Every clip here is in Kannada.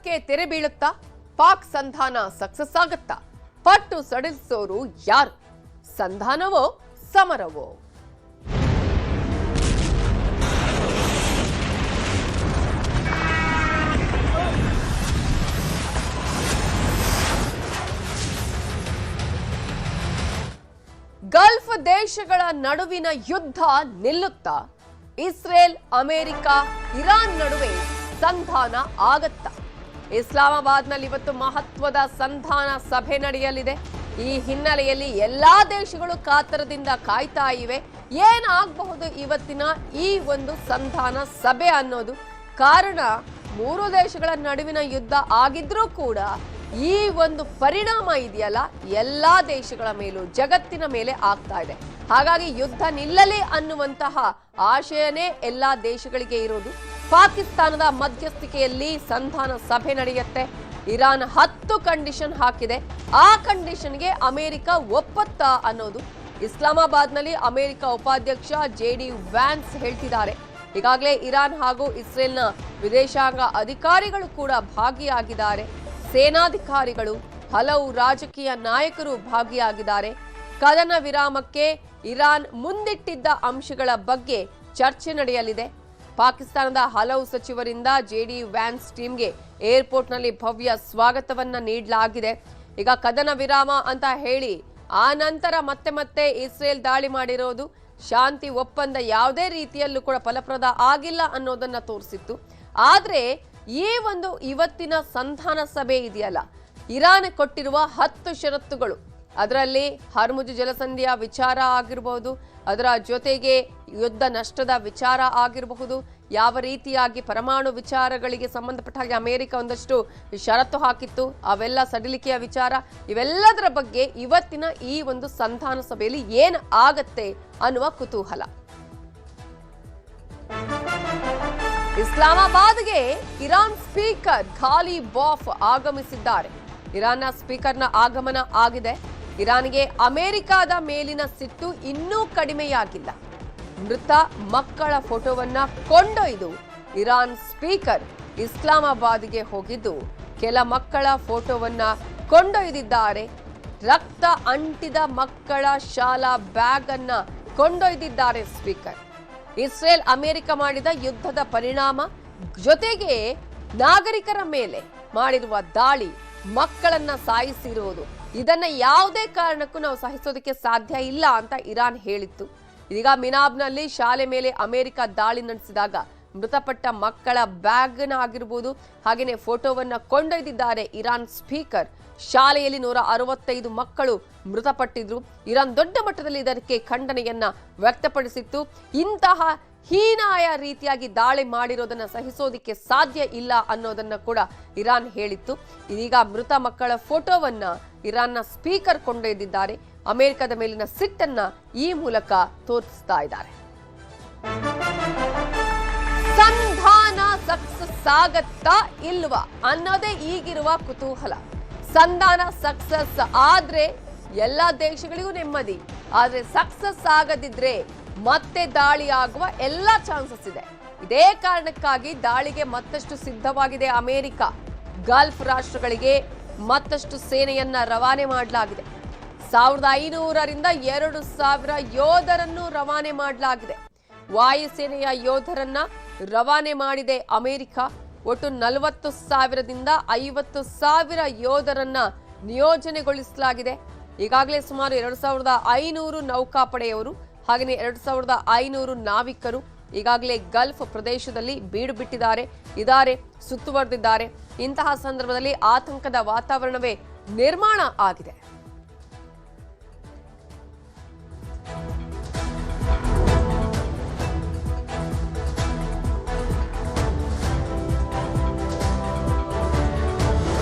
ವಿವಾದಕ್ಕೆ ತೆರೆ ಬೀಳುತ್ತಾ ಪಾಕ್ ಸಂಧಾನ ಸಕ್ಸಸ್ ಆಗುತ್ತಾ? ಪಟ್ಟು ಸಡಿಲಿಸೋರು ಯಾರು? ಸಂಧಾನವೋ ಸಮರವೋ? ಗಲ್ಫ್ ದೇಶಗಳ ನಡುವಿನ ಯುದ್ಧ ನಿಲ್ಲುತ್ತಾ? ಇಸ್ರೇಲ್, ಅಮೆರಿಕ, ಇರಾನ್ ನಡುವೆ ಸಂಧಾನ ಆಗತ್ತಾ? ಇಸ್ಲಾಮಾಬಾದ್ನಲ್ಲಿ ಇವತ್ತು ಮಹತ್ವದ ಸಂಧಾನ ಸಭೆ ನಡೆಯಲಿದೆ. ಈ ಹಿನ್ನೆಲೆಯಲ್ಲಿ ಎಲ್ಲಾ ದೇಶಗಳು ಕಾತರದಿಂದ ಕಾಯ್ತಾ ಇವೆ. ಏನಾಗಬಹುದು ಇವತ್ತಿನ ಈ ಒಂದು ಸಂಧಾನ ಸಭೆ ಅನ್ನೋದು? ಕಾರಣ, ಮೂರು ದೇಶಗಳ ನಡುವಿನ ಯುದ್ಧ ಆಗಿದ್ರೂ ಕೂಡ ಈ ಒಂದು ಪರಿಣಾಮ ಇದೆಯಲ್ಲ, ಎಲ್ಲಾ ದೇಶಗಳ ಮೇಲೂ, ಜಗತ್ತಿನ ಮೇಲೆ ಆಗ್ತಾ ಇದೆ. ಹಾಗಾಗಿ ಯುದ್ಧ ನಿಲ್ಲಲಿ ಅನ್ನುವಂತಹ ಆಶಯನೇ ಎಲ್ಲಾ ದೇಶಗಳಿಗೆ ಇರೋದು. ಪಾಕಿಸ್ತಾನದ ಮಧ್ಯಸ್ಥಿಕೆಯಲ್ಲಿ ಸಂಧಾನ ಸಭೆ ನಡೆಯುತ್ತೆ. ಇರಾನ್ 10 ಕಂಡೀಷನ್ ಹಾಕಿದೆ. ಆ ಕಂಡೀಷನ್ಗೆ ಅಮೆರಿಕ ಒಪ್ಪತ್ತಾ ಅನ್ನೋದು ಇಸ್ಲಾಮಾಬಾದ್ನಲ್ಲಿ ಅಮೆರಿಕ ಉಪಾಧ್ಯಕ್ಷ JD ವ್ಯಾನ್ಸ್ ಹೇಳ್ತಿದ್ದಾರೆ. ಈಗಾಗಲೇ ಇರಾನ್ ಹಾಗೂ ಇಸ್ರೇಲ್ನ ವಿದೇಶಾಂಗ ಅಧಿಕಾರಿಗಳು ಕೂಡ ಭಾಗಿಯಾಗಿದ್ದಾರೆ. ಸೇನಾಧಿಕಾರಿಗಳು, ಹಲವು ರಾಜಕೀಯ ನಾಯಕರು ಭಾಗಿಯಾಗಿದ್ದಾರೆ. ಕದನ ವಿರಾಮಕ್ಕೆ ಇರಾನ್ ಮುಂದಿಟ್ಟಿದ್ದ ಅಂಶಗಳ ಬಗ್ಗೆ ಚರ್ಚೆ ನಡೆಯಲಿದೆ. ಪಾಕಿಸ್ತಾನದ ಹಲವು ಸಚಿವರಿಂದ JD ವ್ಯಾನ್ಸ್ ಟೀಮ್ಗೆ ಏರ್ಪೋರ್ಟ್ನಲ್ಲಿ ಭವ್ಯ ಸ್ವಾಗತವನ್ನ ನೀಡಲಾಗಿದೆ. ಈಗ ಕದನ ವಿರಾಮ ಅಂತ ಹೇಳಿ ಆ ನಂತರ ಮತ್ತೆ ಇಸ್ರೇಲ್ ದಾಳಿ ಮಾಡಿರೋದು ಶಾಂತಿ ಒಪ್ಪಂದ ಯಾವುದೇ ರೀತಿಯಲ್ಲೂ ಕೂಡ ಫಲಪ್ರದ ಆಗಿಲ್ಲ ಅನ್ನೋದನ್ನ ತೋರಿಸಿತ್ತು. ಆದ್ರೆ ಈ ಒಂದು ಇವತ್ತಿನ ಸಂಧಾನ ಸಭೆ ಇದೆಯಲ್ಲ, ಇರಾನ್ ಕೊಟ್ಟಿರುವ 10 ಷರತ್ತುಗಳು, ಅದರಲ್ಲಿ ಹರ್ಮುಜ್ ಜಲಸಂಧಿಯ ವಿಚಾರ ಆಗಿರಬಹುದು, ಅದರ ಜೊತೆಗೆ ಯುದ್ಧ ನಷ್ಟದ ವಿಚಾರ ಆಗಿರಬಹುದು, ಯಾವ ರೀತಿಯಾಗಿ ಪರಮಾಣು ವಿಚಾರಗಳಿಗೆ ಸಂಬಂಧಪಟ್ಟ ಹಾಗೆ ಅಮೆರಿಕ ಒಂದಷ್ಟು ಷರತ್ತು ಹಾಕಿತ್ತು, ಅವೆಲ್ಲ ಸಡಿಲಿಕೆಯ ವಿಚಾರ, ಇವೆಲ್ಲದರ ಬಗ್ಗೆ ಇವತ್ತಿನ ಈ ಒಂದು ಸಂಧಾನ ಸಭೆಯಲ್ಲಿ ಏನ್ ಆಗತ್ತೆ ಅನ್ನುವ ಕುತೂಹಲ. ಇಸ್ಲಾಮಾಬಾದ್ಗೆ ಇರಾನ್ ಸ್ಪೀಕರ್ ಘಾಲಿಬಾಫ್ ಆಗಮಿಸಿದ್ದಾರೆ. ಇರಾನ್ನ ಸ್ಪೀಕರ್ನ ಆಗಮನ ಆಗಿದೆ. ಇರಾನ್ಗೆ ಅಮೆರಿಕದ ಮೇಲಿನ ಸಿಟ್ಟು ಇನ್ನೂ ಕಡಿಮೆಯಾಗಿಲ್ಲ. ಮೃತ ಮಕ್ಕಳ ಫೋಟೋವನ್ನ ಕೊಂಡೊಯ್ದು ಇರಾನ್ ಸ್ಪೀಕರ್ ಇಸ್ಲಾಮಾಬಾದ್ಗೆ ಹೋಗಿದ್ದು ಕೆಲ ಮಕ್ಕಳ ಫೋಟೋವನ್ನ ಕೊಂಡೊಯ್ದಿದ್ದಾರೆ. ರಕ್ತ ಅಂಟಿದ ಮಕ್ಕಳ ಶಾಲಾ ಬ್ಯಾಗ್ ಅನ್ನ ಕೊಂಡೊಯ್ದಿದ್ದಾರೆ ಸ್ಪೀಕರ್. ಇಸ್ರೇಲ್ ಅಮೆರಿಕ ಮಾಡಿದ ಯುದ್ಧದ ಪರಿಣಾಮ, ಜೊತೆಗೆ ನಾಗರಿಕರ ಮೇಲೆ ಮಾಡಿರುವ ದಾಳಿ, ಮಕ್ಕಳನ್ನ ಸಾಯಿಸಿರುವುದು, ಇದನ್ನ ಯಾವುದೇ ಕಾರಣಕ್ಕೂ ನಾವು ಸಹಿಸೋದಕ್ಕೆ ಸಾಧ್ಯ ಇಲ್ಲ ಅಂತ ಇರಾನ್ ಹೇಳಿತ್ತು. ಇದೀಗ ಮಿನಾಬ್ನಲ್ಲಿ ಶಾಲೆ ಮೇಲೆ ಅಮೆರಿಕ ದಾಳಿ ನಡೆಸಿದಾಗ ಮೃತಪಟ್ಟ ಮಕ್ಕಳ ಬ್ಯಾಗ್ನ ಆಗಿರ್ಬೋದು, ಹಾಗೆಯೇ ಫೋಟೋವನ್ನ ಕೊಂಡೊಯ್ದಿದ್ದಾರೆ ಇರಾನ್ ಸ್ಪೀಕರ್. ಶಾಲೆಯಲ್ಲಿ 165 ಮಕ್ಕಳು ಮೃತಪಟ್ಟಿದ್ರು. ಇರಾನ್ ದೊಡ್ಡ ಮಟ್ಟದಲ್ಲಿ ಇದಕ್ಕೆ ಖಂಡನೆಯನ್ನ ವ್ಯಕ್ತಪಡಿಸಿತ್ತು. ಇಂತಹ ಹೀನಾಯ ರೀತಿಯಾಗಿ ದಾಳಿ ಮಾಡಿರೋದನ್ನ ಸಹಿಸೋದಿಕ್ಕೆ ಸಾಧ್ಯ ಇಲ್ಲ ಅನ್ನೋದನ್ನ ಕೂಡ ಇರಾನ್ ಹೇಳಿತ್ತು. ಇದೀಗ ಮೃತ ಮಕ್ಕಳ ಫೋಟೋವನ್ನ ಇರಾನ್ನ ಸ್ಪೀಕರ್ ಕೊಂಡೊಯ್ದಿದ್ದಾರೆ. ಅಮೆರಿಕದ ಮೇಲಿನ ಸಿಟ್ಟನ್ನ ಈ ಮೂಲಕ ತೋರಿಸ್ತಾ ಇದ್ದಾರೆ. ಸಂಧಾನ ಸಕ್ಸಸ್ ಆಗತ್ತಾ ಇಲ್ವಾ ಅನ್ನೋದೇ ಈಗಿರುವ ಕುತೂಹಲ. ಸಂಧಾನ ಸಕ್ಸಸ್ ಆದ್ರೆ ಎಲ್ಲಾ ದೇಶಗಳಿಗೂ ನೆಮ್ಮದಿ. ಆದ್ರೆ ಸಕ್ಸಸ್ ಆಗದಿದ್ರೆ ಮತ್ತೆ ದಾಳಿ ಆಗುವ ಎಲ್ಲಾ ಚಾನ್ಸಸ್ ಇದೆ. ಇದೇ ಕಾರಣಕ್ಕಾಗಿ ದಾಳಿಗೆ ಮತ್ತಷ್ಟು ಸಿದ್ಧವಾಗಿದೆ ಅಮೆರಿಕ. ಗಲ್ಫ್ ರಾಷ್ಟ್ರಗಳಿಗೆ ಮತ್ತಷ್ಟು ಸೇನೆಯನ್ನ ರವಾನೆ ಮಾಡಲಾಗಿದೆ. 1500ರಿಂದ 2000 ಯೋಧರನ್ನು ರವಾನೆ ಮಾಡಲಾಗಿದೆ. ವಾಯುಸೇನೆಯ ಯೋಧರನ್ನ ರವಾನೆ ಮಾಡಿದೆ ಅಮೆರಿಕ. ಒಟ್ಟು 40,000ದಿಂದ 50,000 ಯೋಧರನ್ನ ನಿಯೋಜನೆಗೊಳಿಸಲಾಗಿದೆ. ಈಗಾಗಲೇ ಸುಮಾರು 2,500 ನೌಕಾಪಡೆಯವರು ಹಾಗೆಯೇ 2,500 ನಾವಿಕರು ಈಗಾಗಲೇ ಗಲ್ಫ್ ಪ್ರದೇಶದಲ್ಲಿ ಬೀಡು ಬಿಟ್ಟಿದ್ದಾರೆ, ಸುತ್ತುವರೆದಿದ್ದಾರೆ. ಇಂತಹ ಸಂದರ್ಭದಲ್ಲಿ ಆತಂಕದ ವಾತಾವರಣವೇ ನಿರ್ಮಾಣ ಆಗಿದೆ.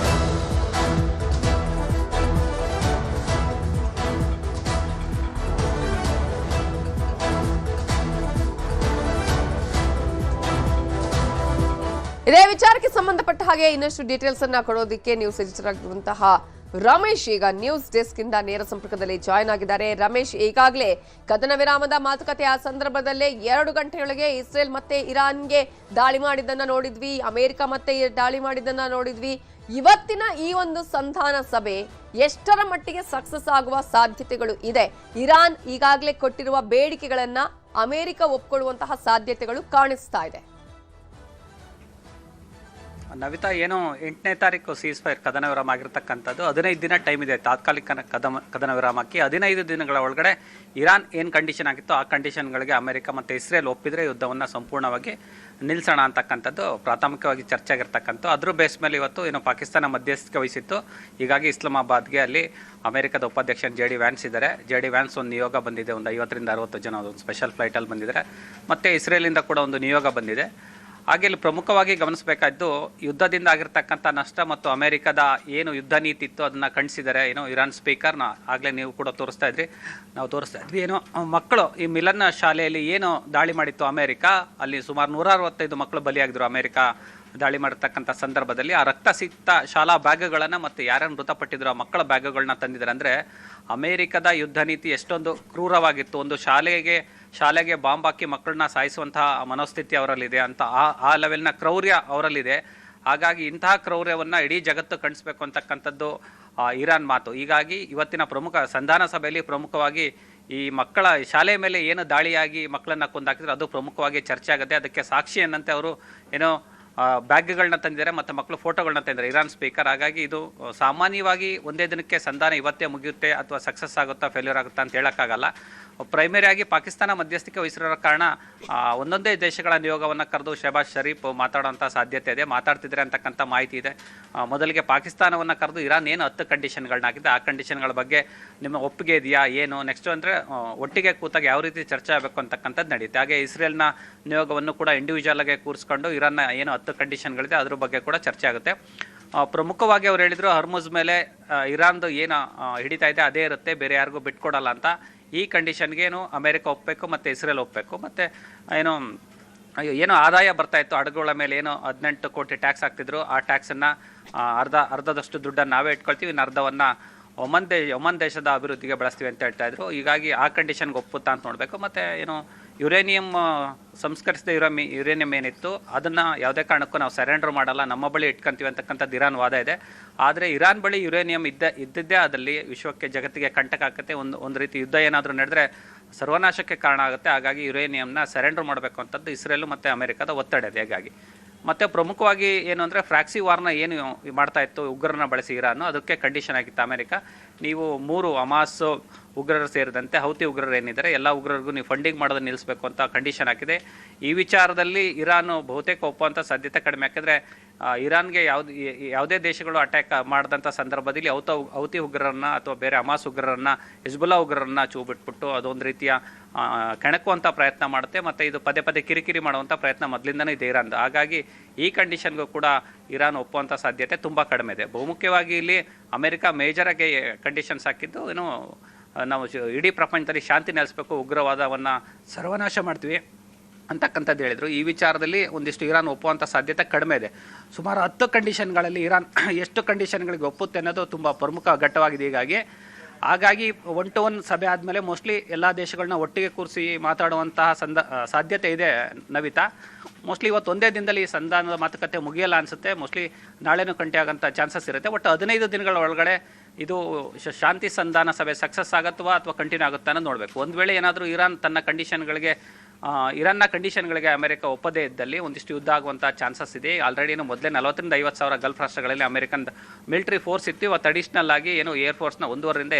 ಇದೇ ವಿಚಾರಕ್ಕೆ ಸಂಬಂಧಪಟ್ಟ ಹಾಗೆ ಇನ್ನಷ್ಟು ಡೀಟೇಲ್ಸ್ ಅನ್ನ ಕೊಡೋದಕ್ಕೆ ನ್ಯೂಸ್ ಎಡಿಟರ್ ಆಗಿರುವಂತಹ ರಮೇಶ್ ಈಗ ನ್ಯೂಸ್ ಡೆಸ್ಕ್ ಇಂದ ನೇರ ಸಂಪರ್ಕದಲ್ಲಿ ಜಾಯ್ನ್ ಆಗಿದ್ದಾರೆ. ರಮೇಶ್, ಈಗಾಗಲೇ ಕದನ ವಿರಾಮದ ಮಾತುಕತೆ ಆ ಸಂದರ್ಭದಲ್ಲೇ 2 ಗಂಟೆಯೊಳಗೆ ಇಸ್ರೇಲ್ ಮತ್ತೆ ಇರಾನ್ಗೆ ದಾಳಿ ಮಾಡಿದ್ದನ್ನ ನೋಡಿದ್ವಿ, ಅಮೆರಿಕ ಮತ್ತೆ ದಾಳಿ ಮಾಡಿದ್ದನ್ನ ನೋಡಿದ್ವಿ. ಇವತ್ತಿನ ಈ ಒಂದು ಸಂಧಾನ ಸಭೆ ಎಷ್ಟರ ಮಟ್ಟಿಗೆ ಸಕ್ಸಸ್ ಆಗುವ ಸಾಧ್ಯತೆಗಳು ಇದೆ? ಇರಾನ್ ಈಗಾಗಲೇ ಕೊಟ್ಟಿರುವ ಬೇಡಿಕೆಗಳನ್ನ ಅಮೆರಿಕ ಒಪ್ಕೊಳ್ಳುವಂತಹ ಸಾಧ್ಯತೆಗಳು ಕಾಣಿಸ್ತಾ ಇದೆ. ನವಿತಾ, ಏನು 8ನೇ ತಾರೀಕು ಸೀಸ್ ಫೈರ್ ಕದನ ವಿರಾಮ ಆಗಿರ್ತಕ್ಕಂಥದ್ದು. 15 ದಿನ ಟೈಮ್ ಇದೆ ತಾತ್ಕಾಲಿಕ ಕದನ ವಿರಾಮಕ್ಕೆ. 15 ದಿನಗಳ ಒಳಗಡೆ ಇರಾನ್ ಏನು ಕಂಡೀಷನ್ ಆಗಿತ್ತು ಆ ಕಂಡೀಷನ್ಗಳಿಗೆ ಅಮೆರಿಕ ಮತ್ತು ಇಸ್ರೇಲ್ ಒಪ್ಪಿದರೆ ಯುದ್ಧವನ್ನು ಸಂಪೂರ್ಣವಾಗಿ ನಿಲ್ಲಿಸೋಣ ಅಂತಕ್ಕಂಥದ್ದು ಪ್ರಾಥಮಿಕವಾಗಿ ಚರ್ಚೆ ಆಗಿರ್ತಕ್ಕಂಥ. ಅದ್ರ ಬೇಸ್ ಮೇಲೆ ಇವತ್ತು ಏನು ಪಾಕಿಸ್ತಾನ ಮಧ್ಯಸ್ಥಿಕೆ ವಹಿಸಿತ್ತು. ಹೀಗಾಗಿ ಇಸ್ಲಾಮಾಬಾದ್ಗೆ ಅಲ್ಲಿ ಅಮೆರಿಕದ ಉಪಾಧ್ಯಕ್ಷ JD ವ್ಯಾನ್ಸ್ ಇದ್ದಾರೆ. JD ವ್ಯಾನ್ಸ್ ಒಂದು ನಿಯೋಗ ಬಂದಿದೆ, ಒಂದು 50ರಿಂದ 60 ಜನ ಒಂದು ಸ್ಪೆಷಲ್ ಫ್ಲೈಟಲ್ಲಿ ಬಂದಿದ್ದಾರೆ. ಮತ್ತು ಇಸ್ರೇಲಿಂದ ಕೂಡ ಒಂದು ನಿಯೋಗ ಬಂದಿದೆ. ಹಾಗೆ ಇಲ್ಲಿ ಪ್ರಮುಖವಾಗಿ ಗಮನಿಸಬೇಕಾದ್ದು ಯುದ್ಧದಿಂದ ಆಗಿರ್ತಕ್ಕಂಥ ನಷ್ಟ ಮತ್ತು ಅಮೆರಿಕದ ಏನು ಯುದ್ಧ ನೀತಿ ಇತ್ತು ಅದನ್ನು ಖಂಡಿಸಿದ್ದಾರೆ. ಏನು ಇರಾನ್ ಸ್ಪೀಕರ್ನ ಆಗಲೇ ನೀವು ಕೂಡ ತೋರಿಸ್ತಾ ಇದ್ವಿ ಏನು ಮಕ್ಕಳು ಈ ಮಿಲನ್ ಶಾಲೆಯಲ್ಲಿ ಏನು ದಾಳಿ ಮಾಡಿತ್ತು ಅಮೆರಿಕ, ಅಲ್ಲಿ ಸುಮಾರು 165 ಮಕ್ಕಳು ಬಲಿಯಾಗಿದ್ರು ಅಮೆರಿಕ ದಾಳಿ ಮಾಡಿರ್ತಕ್ಕಂಥ ಸಂದರ್ಭದಲ್ಲಿ. ಆ ರಕ್ತಸಿಕ್ತ ಶಾಲಾ ಬ್ಯಾಗ್ಗಳನ್ನು ಮತ್ತು ಯಾರ್ಯಾರು ಮೃತಪಟ್ಟಿದ್ರು ಆ ಮಕ್ಕಳ ಬ್ಯಾಗ್ಗಳನ್ನ ತಂದಿದ್ದಾರೆ. ಅಂದರೆ ಅಮೆರಿಕದ ಯುದ್ಧ ನೀತಿ ಎಷ್ಟೊಂದು ಕ್ರೂರವಾಗಿತ್ತು. ಒಂದು ಶಾಲೆಗೆ ಬಾಂಬ್ ಹಾಕಿ ಮಕ್ಕಳನ್ನ ಸಾಯಿಸುವಂತಹ ಮನೋಸ್ಥಿತಿ ಅವರಲ್ಲಿದೆ ಅಂತ ಆ ಲೆವೆಲ್ನ ಕ್ರೌರ್ಯ ಅವರಲ್ಲಿದೆ. ಹಾಗಾಗಿ ಇಂತಹ ಕ್ರೌರ್ಯವನ್ನು ಇಡೀ ಜಗತ್ತು ಖಂಡಿಸಬೇಕು ಅಂತಕ್ಕಂಥದ್ದು ಇರಾನ್ ಮಾತು. ಹೀಗಾಗಿ ಇವತ್ತಿನ ಪ್ರಮುಖ ಸಂಧಾನ ಸಭೆಯಲ್ಲಿ ಪ್ರಮುಖವಾಗಿ ಈ ಮಕ್ಕಳ ಶಾಲೆ ಮೇಲೆ ಏನು ದಾಳಿಯಾಗಿ ಮಕ್ಕಳನ್ನ ಕೊಂದಾಕಿದ್ರೆ ಅದು ಪ್ರಮುಖವಾಗಿ ಚರ್ಚೆ ಆಗುತ್ತೆ. ಅದಕ್ಕೆ ಸಾಕ್ಷಿ ಏನಂತೆ ಅವರು ಏನೋ ಬ್ಯಾಗ್ಗಳನ್ನ ತಂದಿದ್ದಾರೆ ಮತ್ತು ಮಕ್ಕಳು ಫೋಟೋಗಳನ್ನ ತಂದಿದ್ದಾರೆ ಇರಾನ್ ಸ್ಪೀಕರ್. ಹಾಗಾಗಿ ಇದು ಸಾಮಾನ್ಯವಾಗಿ ಒಂದೇ ದಿನಕ್ಕೆ ಸಂಧಾನ ಇವತ್ತೇ ಮುಗಿಯುತ್ತೆ ಅಥವಾ ಸಕ್ಸಸ್ ಆಗುತ್ತಾ ಫೇಲ್ಯೂರ್ ಆಗುತ್ತಾ ಅಂತ ಹೇಳೋಕ್ಕಾಗಲ್ಲ. ಪ್ರೈಮರಿಯಾಗಿ ಪಾಕಿಸ್ತಾನ ಮಧ್ಯಸ್ಥಿಕೆ ವಹಿಸಿರೋ ಕಾರಣ ಒಂದೊಂದೇ ದೇಶಗಳ ನಿಯೋಗವನ್ನು ಕರೆದು ಶಹಬಾಜ್ ಶರೀಫ್ ಮಾತಾಡುವಂಥ ಸಾಧ್ಯತೆ ಇದೆ, ಮಾತಾಡ್ತಿದ್ದಾರೆ ಅಂತಕ್ಕಂಥ ಮಾಹಿತಿ ಇದೆ. ಮೊದಲಿಗೆ ಪಾಕಿಸ್ತಾನವನ್ನು ಕರೆದು ಇರಾನ್ ಏನು 10 ಕಂಡೀಷನ್ಗಳನ್ನ ಹಾಕಿದೆ ಆ ಕಂಡೀಷನ್ಗಳ ಬಗ್ಗೆ ನಿಮ್ಮ ಒಪ್ಪಿಗೆ ಇದೆಯಾ ಏನು, ನೆಕ್ಸ್ಟ್ ಅಂದರೆ ಒಟ್ಟಿಗೆ ಕೂತಾಗ ಯಾವ ರೀತಿ ಚರ್ಚೆ ಆಗಬೇಕು ಅಂತಕ್ಕಂಥದ್ದು ನಡೆಯುತ್ತೆ. ಹಾಗೆ ಇಸ್ರೇಲ್ನ ನಿಯೋಗವನ್ನು ಕೂಡ ಇಂಡಿವಿಜುವಲ್ ಆಗಿ ಕೂರಿಸ್ಕೊಂಡು ಇರಾನ್ನ ಏನು 10 ಕಂಡೀಷನ್ಗಳಿದೆ ಅದ್ರ ಬಗ್ಗೆ ಕೂಡ ಚರ್ಚೆ ಆಗುತ್ತೆ. ಪ್ರಮುಖವಾಗಿ ಅವ್ರು ಹೇಳಿದ್ರು ಹರ್ಮುಜ್ ಮೇಲೆ ಇರಾನ್ದು ಏನು ಹಿಡಿತಾ ಇದೆ ಅದೇ ಇರುತ್ತೆ, ಬೇರೆ ಯಾರಿಗೂ ಬಿಟ್ಕೊಡಲ್ಲ ಅಂತ. ಈ ಕಂಡೀಷನ್ಗೇನು ಅಮೆರಿಕ ಒಪ್ಪಬೇಕು ಮತ್ತು ಇಸ್ರೇಲ್ ಒಪ್ಪಬೇಕು. ಮತ್ತು ಏನು ಆದಾಯ ಬರ್ತಾಯಿತ್ತು ಹಡಗುಗಳ ಮೇಲೆ ಏನು 18 ಕೋಟಿ ಟ್ಯಾಕ್ಸ್ ಹಾಕ್ತಿದ್ರು ಆ ಟ್ಯಾಕ್ಸನ್ನು ಅರ್ಧದಷ್ಟು ದುಡ್ಡನ್ನು ನಾವೇ ಇಟ್ಕೊಳ್ತೀವಿ, ಇನ್ನು ಅರ್ಧವನ್ನು ಒಮನ್ ದೇಶದ ಅಭಿವೃದ್ಧಿಗೆ ಬಳಸ್ತೀವಿ ಅಂತ ಹೇಳ್ತಾ ಇದ್ರು. ಹೀಗಾಗಿ ಆ ಕಂಡೀಷನ್ಗೆ ಒಪ್ಪುತ್ತಾ ಅಂತ ನೋಡಬೇಕು. ಮತ್ತು ಏನು ಯುರೇನಿಯಂ ಸಂಸ್ಕರಿಸಿದ ಯುರೇನಿಯಂ ಏನಿತ್ತು ಅದನ್ನು ಯಾವುದೇ ಕಾರಣಕ್ಕೂ ನಾವು ಸರೆಂಡರ್ ಮಾಡಲ್ಲ, ನಮ್ಮ ಬಳಿ ಇಟ್ಕೊಂತೀವಿ ಅಂತಕ್ಕಂಥದ್ದು ಇರಾನ್ ವಾದ ಇದೆ. ಆದರೆ ಇರಾನ್ ಬಳಿ ಯುರೇನಿಯಂ ಇದ್ದಿದ್ದೇ ಅದರಲ್ಲಿ ವಿಶ್ವಕ್ಕೆ ಜಗತ್ತಿಗೆ ಕಂಟಕ ಆಗುತ್ತೆ. ಒಂದು ರೀತಿ ಯುದ್ಧ ಏನಾದರೂ ನಡೆದರೆ ಸರ್ವನಾಶಕ್ಕೆ ಕಾರಣ ಆಗುತ್ತೆ. ಹಾಗಾಗಿ ಯುರೇನಿಯಂನ ಸರೆಂಡರ್ ಮಾಡಬೇಕು ಅಂತದ್ದು ಇಸ್ರೇಲು ಮತ್ತು ಅಮೆರಿಕದ ಒತ್ತಡ ಇದೆ. ಹಾಗಾಗಿ ಮತ್ತು ಪ್ರಮುಖವಾಗಿ ಏನು ಅಂದರೆ ಫ್ರಾಕ್ಸಿ ವಾರ್ನ ಏನು ಮಾಡ್ತಾ ಇತ್ತು ಉಗ್ರರನ್ನ ಬಳಸಿ ಇರಾನು, ಅದಕ್ಕೆ ಕಂಡೀಷನ್ ಆಗಿತ್ತು ಅಮೆರಿಕ. ನೀವು 3 ಹಮಾಸ್ ಉಗ್ರರು ಸೇರಿದಂತೆ ಹೌತಿ ಉಗ್ರರು ಏನಿದ್ದಾರೆ ಎಲ್ಲ ಉಗ್ರರಿಗೂ ನೀವು ಫಂಡಿಂಗ್ ಮಾಡೋದನ್ನು ನಿಲ್ಲಿಸಬೇಕು ಅಂತ ಕಂಡೀಷನ್ ಹಾಕಿದೆ. ಈ ವಿಚಾರದಲ್ಲಿ ಇರಾನು ಬಹುತೇಕ ಒಪ್ಪುವಂಥ ಸಾಧ್ಯತೆ ಕಡಿಮೆ. ಯಾಕೆಂದರೆ ಇರಾನ್ಗೆ ಯಾವುದೇ ದೇಶಗಳು ಅಟ್ಯಾಕ್ ಮಾಡಿದಂಥ ಸಂದರ್ಭದಲ್ಲಿ ಹೌತಿ ಉಗ್ರರನ್ನು ಅಥವಾ ಬೇರೆ ಹಮಾಸ್ ಉಗ್ರರನ್ನು ಹಿಜ್ಬುಲ್ಲಾ ಉಗ್ರರನ್ನು ಬಿಟ್ಬಿಟ್ಟು ಅದೊಂದು ರೀತಿಯ ಕೆಣಕುವಂಥ ಪ್ರಯತ್ನ ಮಾಡುತ್ತೆ. ಮತ್ತು ಇದು ಪದೇ ಕಿರಿಕಿರಿ ಮಾಡುವಂಥ ಪ್ರಯತ್ನ ಮೊದಲಿಂದನೇ ಇದೆ ಇರಾನ್ದು. ಹಾಗಾಗಿ ಈ ಕಂಡೀಷನ್ಗೂ ಕೂಡ ಇರಾನ್ ಒಪ್ಪುವಂಥ ಸಾಧ್ಯತೆ ತುಂಬ ಕಡಿಮೆ ಇದೆ. ಬಹುಮುಖ್ಯವಾಗಿ ಇಲ್ಲಿ ಅಮೆರಿಕ ಮೇಜರಾಗಿ ಕಂಡೀಷನ್ಸ್ ಹಾಕಿದ್ದು ಏನು ನಾವು ಇಡೀ ಪ್ರಪಂಚದಲ್ಲಿ ಶಾಂತಿ ನೆಲೆಸಬೇಕು, ಉಗ್ರವಾದವನ್ನು ಸರ್ವನಾಶ ಮಾಡ್ತೀವಿ ಅಂತಕ್ಕಂಥದ್ದು ಹೇಳಿದರು. ಈ ವಿಚಾರದಲ್ಲಿ ಒಂದಿಷ್ಟು ಇರಾನ್ ಒಪ್ಪುವಂಥ ಸಾಧ್ಯತೆ ಕಡಿಮೆ ಇದೆ. ಸುಮಾರು 10 ಕಂಡೀಷನ್ಗಳಲ್ಲಿ ಇರಾನ್ ಎಷ್ಟು ಕಂಡೀಷನ್ಗಳಿಗೆ ಒಪ್ಪುತ್ತೆ ಅನ್ನೋದು ತುಂಬ ಪ್ರಮುಖ ಘಟ್ಟವಾಗಿದೆ. ಹಾಗಾಗಿ 1-to-1 ಸಭೆ ಆದಮೇಲೆ ಮೋಸ್ಟ್ಲಿ ಎಲ್ಲ ದೇಶಗಳನ್ನ ಒಟ್ಟಿಗೆ ಕೂರಿಸಿ ಮಾತಾಡುವಂತಹ ಸಾಧ್ಯತೆ ಇದೆ ನವಿತಾ. ಮೋಸ್ಟ್ಲಿ ಇವತ್ತು ಒಂದೇ ದಿನದಲ್ಲಿ ಈ ಸಂಧಾನದ ಮಾತುಕತೆ ಮುಗಿಯಲ್ಲ ಅನಿಸುತ್ತೆ. ಮೋಸ್ಟ್ಲಿ ನಾಳೆನೂ ಕಂಟಿ ಆಗೋಂಥ ಚಾನ್ಸಸ್ ಇರುತ್ತೆ. ಒಟ್ಟು 15 ದಿನಗಳ ಒಳಗಡೆ ಇದು ಶಾಂತಿ ಸಂಧಾನ ಸಭೆ ಸಕ್ಸಸ್ ಆಗುತ್ತವಾ ಅಥವಾ ಕಂಟಿನ್ಯೂ ಆಗುತ್ತಾ ಅನ್ನೋದು ನೋಡಬೇಕು. ಒಂದು ವೇಳೆ ಏನಾದರೂ ಇರಾನ್ ತನ್ನ ಇರಾನ್ನ ಕಂಡೀಷನ್ಗಳಿಗೆ ಅಮೆರಿಕ ಒಪ್ಪದೇ ಇದ್ದಲ್ಲಿ ಒಂದಿಷ್ಟು ಯುದ್ಧ ಆಗುವಂಥ ಚಾನ್ಸಸ್ ಇದೆ. ಆಲ್ರೆಡಿ ಮೊದಲೇ 40,000 ರಿಂದ 50,000 ಗಲ್ಫ್ ರಾಷ್ಟ್ರಗಳಲ್ಲಿ ಅಮೆರಿಕನ್ ಮಿಲಿಟರಿ ಫೋರ್ಸ್ ಇತ್ತು. ಇವತ್ತು ಅಡಿಷ್ನಲ್ ಆಗಿ ಏನು ಏರ್ಫೋರ್ಸ್ನ 1,500 ರಿಂದ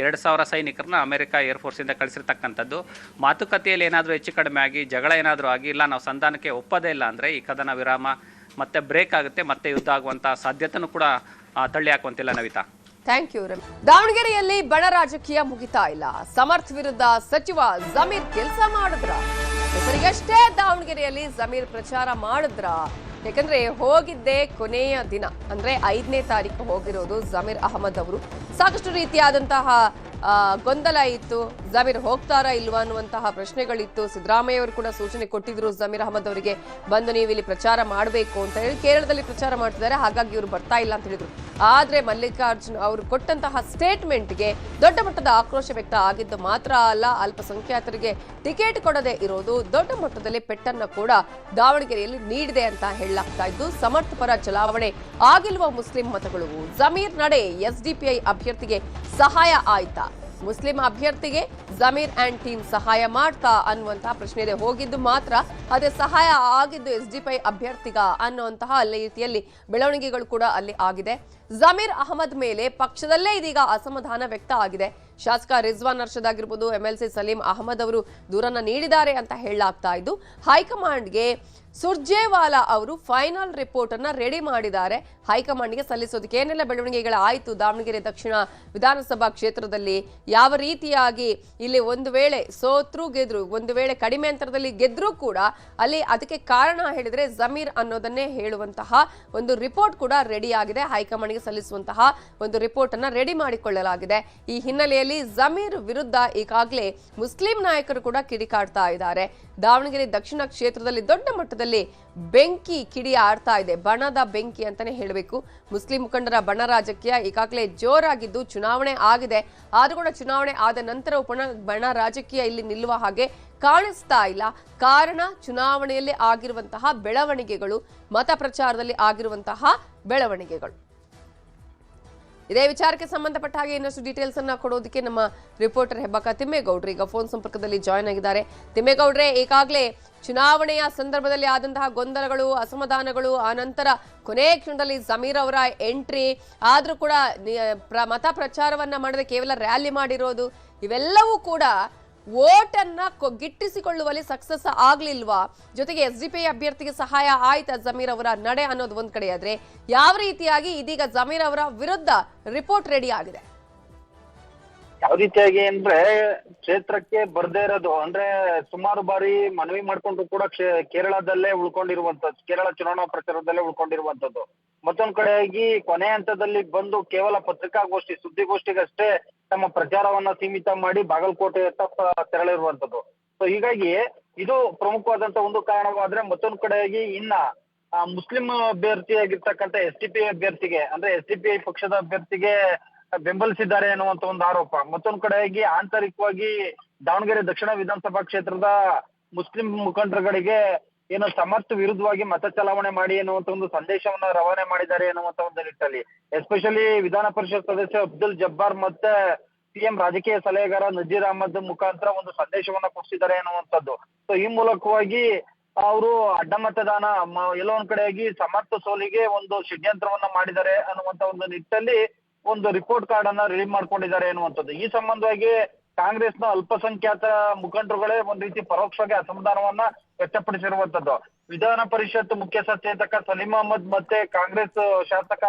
2,000 ಸೈನಿಕರನ್ನ ಅಮೆರಿಕ ಏರ್ಫೋರ್ಸಿಂದ ಕಳಿಸಿರ್ತಕ್ಕಂಥದ್ದು. ಮಾತುಕತೆಯಲ್ಲಿ ಏನಾದರೂ ಹೆಚ್ಚು ಕಡಿಮೆ ಆಗಿ ಜಗಳ ಏನಾದರೂ ಆಗಿ ಇಲ್ಲ ನಾವು ಸಂಧಾನಕ್ಕೆ ಒಪ್ಪದೇ ಇಲ್ಲ ಅಂದರೆ ಈ ಕದನ ವಿರಾಮ ಮತ್ತೆ ಬ್ರೇಕ್ ಆಗುತ್ತೆ, ಮತ್ತೆ ಯುದ್ಧ ಆಗುವಂಥ ಸಾಧ್ಯತೆನೂ ಕೂಡ ತಳ್ಳಿ ಹಾಕುವಂತಿಲ್ಲ ನವಿತಾ. Thank you. ದಾವಣಗೆರೆಯಲ್ಲಿ ಬಣ ರಾಜಕೀಯ ಮುಗಿತಾ ಇಲ್ಲ. ಸಮರ್ಥ್ ವಿರುದ್ಧ ಸಚಿವ ಜಮೀರ್ ಕೆಲಸ ಮಾಡಿದ್ರ? ಹೆಸರಿಗಷ್ಟೇ ದಾವಣಗೆರೆಯಲ್ಲಿ ಜಮೀರ್ ಪ್ರಚಾರ ಮಾಡಿದ್ರ? ಯಾಕಂದ್ರೆ ಹೋಗಿದ್ದೆ ಕೊನೆಯ ದಿನ, ಅಂದ್ರೆ 5ನೇ ತಾರೀಕು ಹೋಗಿರೋದು ಜಮೀರ್ ಅಹಮದ್ ಅವರು. ಸಾಕಷ್ಟು ರೀತಿಯಾದಂತಹ ಗೊಂದಲ ಇತ್ತು. ಜಮೀರ್ ಹೋಗ್ತಾರಾ ಇಲ್ವಾ ಅನ್ನುವಂತಹ ಪ್ರಶ್ನೆಗಳಿತ್ತು. ಸಿದ್ದರಾಮಯ್ಯ ಅವರು ಕೂಡ ಸೂಚನೆ ಕೊಟ್ಟಿದ್ರು ಜಮೀರ್ ಅಹಮದ್ ಅವರಿಗೆ, ಬಂದು ನೀವು ಇಲ್ಲಿ ಪ್ರಚಾರ ಮಾಡಬೇಕು ಅಂತ ಹೇಳಿ. ಕೇರಳದಲ್ಲಿ ಪ್ರಚಾರ ಮಾಡ್ತಿದ್ದಾರೆ, ಹಾಗಾಗಿ ಇವರು ಬರ್ತಾ ಇಲ್ಲ ಅಂತ ಹೇಳಿದ್ರು. ಆದ್ರೆ ಮಲ್ಲಿಕಾರ್ಜುನ್ ಅವರು ಕೊಟ್ಟಂತಹ ಸ್ಟೇಟ್ಮೆಂಟ್ಗೆ ದೊಡ್ಡ ಮಟ್ಟದ ಆಕ್ರೋಶ ವ್ಯಕ್ತ ಆಗಿದ್ದು ಮಾತ್ರ ಅಲ್ಲ, ಅಲ್ಪಸಂಖ್ಯಾತರಿಗೆ ಟಿಕೆಟ್ ಕೊಡದೆ ಇರೋದು ದೊಡ್ಡ ಮಟ್ಟದಲ್ಲಿ ಪೆಟ್ಟನ್ನ ಕೂಡ ದಾವಣಗೆರೆಯಲ್ಲಿ ನೀಡಿದೆ ಅಂತ ಹೇಳಲಾಗ್ತಾ ಇದ್ದು, ಸಮರ್ಥಪರ ಚಲಾವಣೆ ಆಗಿಲ್ವ ಮುಸ್ಲಿಂ ಮತಗಳು? ಜಮೀರ್ ನಡೆ ಎಸ್ಡಿಪಿಐ ಅಭ್ಯರ್ಥಿಗೆ ಸಹಾಯ ಆಯ್ತಾ? ಮುಸ್ಲಿಂ ಅಭ್ಯರ್ಥಿಗೆ ಜಮೀರ್ ಅಂಡ್ ಟೀಮ್ ಸಹಾಯ ಮಾಡ್ತಾ ಅನ್ನುವಂತಹ ಪ್ರಶ್ನೆ ಇದೆ. ಹೋಗಿದ್ದು ಮಾತ್ರ, ಅದೇ ಸಹಾಯ ಆಗಿದ್ದು ಎಸ್ಡಿಪಿಐ ಅಭ್ಯರ್ಥಿಗ ಅನ್ನುವಂತಹ ಅಲ್ಲಿ ರೀತಿಯಲ್ಲಿ ಬೆಳವಣಿಗೆಗಳು ಕೂಡ ಅಲ್ಲಿ ಆಗಿದೆ. ಜಮೀರ್ ಅಹಮದ್ ಮೇಲೆ ಪಕ್ಷದಲ್ಲೇ ಇದೀಗ ಅಸಮಾಧಾನ ವ್ಯಕ್ತ ಆಗಿದೆ. ಶಾಸಕ ರಿಜ್ವಾನ್ ಅರ್ಷದ್ ಆಗಿರ್ಬೋದು, ಎಂಎಲ್ಸಿ ಸಲೀಂ ಅಹಮದ್ ಅವರು ದೂರನ್ನ ನೀಡಿದ್ದಾರೆ ಅಂತ ಹೇಳಲಾಗ್ತಾ ಇದ್ದು, ಹೈಕಮಾಂಡ್ಗೆ ಸುರ್ಜೇವಾಲಾ ಅವರು ಫೈನಲ್ ರಿಪೋರ್ಟ್ ಅನ್ನ ರೆಡಿ ಮಾಡಿದ್ದಾರೆ. ಹೈಕಮಾಂಡ್ಗೆ ಸಲ್ಲಿಸೋದಕ್ಕೆ ಏನೆಲ್ಲ ಬೆಳವಣಿಗೆಗಳು ಆಯಿತು ದಾವಣಗೆರೆ ದಕ್ಷಿಣ ವಿಧಾನಸಭಾ ಕ್ಷೇತ್ರದಲ್ಲಿ, ಯಾವ ರೀತಿಯಾಗಿ ಇಲ್ಲಿ ಒಂದು ವೇಳೆ ಸೋತ್ರು ಗೆದ್ರು, ಒಂದು ವೇಳೆ ಕಡಿಮೆ ಅಂತರದಲ್ಲಿ ಗೆದ್ರೂ ಕೂಡ ಅಲ್ಲಿ ಅದಕ್ಕೆ ಕಾರಣ ಹೇಳಿದ್ರೆ ಜಮೀರ್ ಅನ್ನೋದನ್ನೇ ಹೇಳುವಂತಹ ಒಂದು ರಿಪೋರ್ಟ್ ಕೂಡ ರೆಡಿ ಆಗಿದೆ. ಹೈಕಮಾಂಡ್ಗೆ ಸಲ್ಲಿಸುವಂತಹ ಒಂದು ರಿಪೋರ್ಟ್ ಅನ್ನ ರೆಡಿ ಮಾಡಿಕೊಳ್ಳಲಾಗಿದೆ. ಈ ಹಿನ್ನೆಲೆಯಲ್ಲಿ ಜಮೀರ್ ವಿರುದ್ಧ ಈಗಾಗಲೇ ಮುಸ್ಲಿಂ ನಾಯಕರು ಕೂಡ ಕಿಡಿಕಾಡ್ತಾ ಇದ್ದಾರೆ. ದಾವಣಗೆರೆ ದಕ್ಷಿಣ ಕ್ಷೇತ್ರದಲ್ಲಿ ದೊಡ್ಡ ಮಟ್ಟದಲ್ಲಿ ಬೆಂಕಿ ಕಿಡಿ ಆಡ್ತಾ ಇದೆ. ಬಣದ ಬೆಂಕಿ ಅಂತಾನೆ ಹೇಳಬೇಕು. ಮುಸ್ಲಿಂ ಮುಖಂಡರ ಬಣ ರಾಜಕೀಯ ಈಗಾಗಲೇ ಜೋರಾಗಿದ್ದು, ಚುನಾವಣೆ ಆಗಿದೆ. ಆದ್ರೂ ಕೂಡ ಚುನಾವಣೆ ಆದ ನಂತರ ಬಣ ರಾಜಕೀಯ ಇಲ್ಲಿ ನಿಲ್ಲುವ ಹಾಗೆ ಕಾಣಿಸ್ತಾ ಇಲ್ಲ. ಕಾರಣ ಚುನಾವಣೆಯಲ್ಲಿ ಆಗಿರುವಂತಹ ಬೆಳವಣಿಗೆಗಳು, ಮತ ಪ್ರಚಾರದಲ್ಲಿ ಆಗಿರುವಂತಹ ಬೆಳವಣಿಗೆಗಳು. ಇದೇ ವಿಚಾರಕ್ಕೆ ಸಂಬಂಧಪಟ್ಟ ಹಾಗೆ ಇನ್ನಷ್ಟು ಡೀಟೇಲ್ಸ್ ಅನ್ನ ಕೊಡೋದಕ್ಕೆ ನಮ್ಮ ರಿಪೋರ್ಟರ್ ಹೆಬ್ಬಾಕ ತಿಮ್ಮೇಗೌಡ್ರು ಈಗ ಫೋನ್ ಸಂಪರ್ಕದಲ್ಲಿ ಜಾಯ್ನ್ ಆಗಿದ್ದಾರೆ. ತಿಮ್ಮೇಗೌಡ್ರೆ, ಈಗಾಗಲೇ ಚುನಾವಣೆಯ ಸಂದರ್ಭದಲ್ಲಿ ಆದಂತಹ ಗೊಂದಲಗಳು, ಅಸಮಾಧಾನಗಳು, ಆ ನಂತರ ಕೊನೆ ಕ್ಷಣದಲ್ಲಿ ಜಮೀರ್ ಅವರ ಎಂಟ್ರಿ, ಆದ್ರೂ ಕೂಡ ಮತ ಪ್ರಚಾರವನ್ನ ಮಾಡದೆ ಕೇವಲ ರ್ಯಾಲಿ ಮಾಡಿರೋದು, ಇವೆಲ್ಲವೂ ಕೂಡ ವೋಟ್ ಅನ್ನ ಗಿಟ್ಟಿಸಿಕೊಳ್ಳುವಲ್ಲಿ ಸಕ್ಸಸ್ ಆಗ್ಲಿಲ್ವಾ? ಜೊತೆಗೆ ಎಸ್ಡಿಪಿಐ ಅಭ್ಯರ್ಥಿಗೆ ಸಹಾಯ ಆಯ್ತಾ ಜಮೀರ್ ಅವರ ನಡೆ ಅನ್ನೋದು ಒಂದ್ ಕಡೆ ಆದ್ರೆ, ಯಾವ ರೀತಿಯಾಗಿ ಇದೀಗ ಜಮೀರ್ ಅವರ ವಿರುದ್ಧ ರಿಪೋರ್ಟ್ ರೆಡಿ ಆಗಿದೆ? ಯಾವ ರೀತಿಯಾಗಿ ಅಂದ್ರೆ, ಕ್ಷೇತ್ರಕ್ಕೆ ಬರ್ದೇ ಇರೋದು ಅಂದ್ರೆ ಸುಮಾರು ಬಾರಿ ಮನವಿ ಮಾಡ್ಕೊಂಡು ಕೂಡ ಕೇರಳದಲ್ಲೇ ಉಳ್ಕೊಂಡಿರುವಂತದ್ದು, ಕೇರಳ ಚುನಾವಣಾ ಪ್ರಚಾರದಲ್ಲೇ ಉಳ್ಕೊಂಡಿರುವಂತದ್ದು. ಮತ್ತೊಂದ್ ಕಡೆಯಾಗಿ ಕೊನೆ ಹಂತದಲ್ಲಿ ಬಂದು ಕೇವಲ ಪತ್ರಿಕಾಗೋಷ್ಠಿ, ಸುದ್ದಿಗೋಷ್ಠಿಗಷ್ಟೇ ತಮ್ಮ ಪ್ರಚಾರವನ್ನ ಸೀಮಿತ ಮಾಡಿ ಬಾಗಲಕೋಟೆಯತ್ತ ತೆರಳಿರುವಂತದ್ದು. ಸೊ ಹೀಗಾಗಿ ಇದು ಪ್ರಮುಖವಾದಂತ ಒಂದು ಕಾರಣವಾದ್ರೆ, ಮತ್ತೊಂದ್ ಕಡೆಯಾಗಿ ಇನ್ನ ಮುಸ್ಲಿಂ ಅಭ್ಯರ್ಥಿಯಾಗಿರ್ತಕ್ಕಂಥ ಎಸ್ಡಿಪಿಐ ಅಭ್ಯರ್ಥಿಗೆ ಅಂದ್ರೆ ಎಸ್ಡಿಪಿಐ ಪಕ್ಷದ ಅಭ್ಯರ್ಥಿಗೆ ಬೆಂಬಲಿಸಿದ್ದಾರೆ ಅನ್ನುವಂತ ಒಂದು ಆರೋಪ. ಮತ್ತೊಂದ್ ಕಡೆಯಾಗಿ ಆಂತರಿಕವಾಗಿ ದಾವಣಗೆರೆ ದಕ್ಷಿಣ ವಿಧಾನಸಭಾ ಕ್ಷೇತ್ರದ ಮುಸ್ಲಿಂ ಮುಖಂಡರುಗಳಿಗೆ ಏನು ಸಮರ್ಥ ವಿರುದ್ಧವಾಗಿ ಮತ ಚಲಾವಣೆ ಮಾಡಿ ಅನ್ನುವಂತ ಒಂದು ಸಂದೇಶವನ್ನ ರವಾನೆ ಮಾಡಿದ್ದಾರೆ ಅನ್ನುವಂತ ಒಂದು ನಿಟ್ಟಲ್ಲಿ, ಎಸ್ಪೆಷಲಿ ವಿಧಾನ ಪರಿಷತ್ ಸದಸ್ಯ ಅಬ್ದುಲ್ ಜಬ್ಬಾರ್ ಮತ್ತೆ ಸಿಎಂ ರಾಜಕೀಯ ಸಲಹೆಗಾರ ನಜೀರ್ ಅಹಮದ್ ಮುಖಾಂತರ ಒಂದು ಸಂದೇಶವನ್ನ ಕೊಡಿಸಿದ್ದಾರೆ ಅನ್ನುವಂಥದ್ದು. ಸೊ ಈ ಮೂಲಕವಾಗಿ ಅವರು ಅಡ್ಡ ಮತದಾನ ಎಲ್ಲೋ ಒಂದ್ ಕಡೆಯಾಗಿ ಸಮರ್ಥ ಸೋಲಿಗೆ ಒಂದು ಷಡ್ಯಂತ್ರವನ್ನ ಮಾಡಿದ್ದಾರೆ ಅನ್ನುವಂತ ಒಂದು ನಿಟ್ಟಲ್ಲಿ ಒಂದು ರಿಪೋರ್ಟ್ ಕಾರ್ಡ್ ಅನ್ನ ರಿಲೀಸ್ ಮಾಡ್ಕೊಂಡಿದ್ದಾರೆ ಅನ್ನುವಂಥದ್ದು. ಈ ಸಂಬಂಧವಾಗಿ ಕಾಂಗ್ರೆಸ್ನ ಅಲ್ಪಸಂಖ್ಯಾತ ಮುಖಂಡರುಗಳೇ ಒಂದ್ ರೀತಿ ಪರೋಕ್ಷವಾಗಿ ಅಸಮಾಧಾನವನ್ನ ವ್ಯಕ್ತಪಡಿಸಿರುವಂತದ್ದು. ವಿಧಾನ ಪರಿಷತ್ ಮುಖ್ಯ ಸಚೇತಕ ಸಲೀಂ ಅಹಮದ್ ಮತ್ತೆ ಕಾಂಗ್ರೆಸ್ ಶಾಸಕ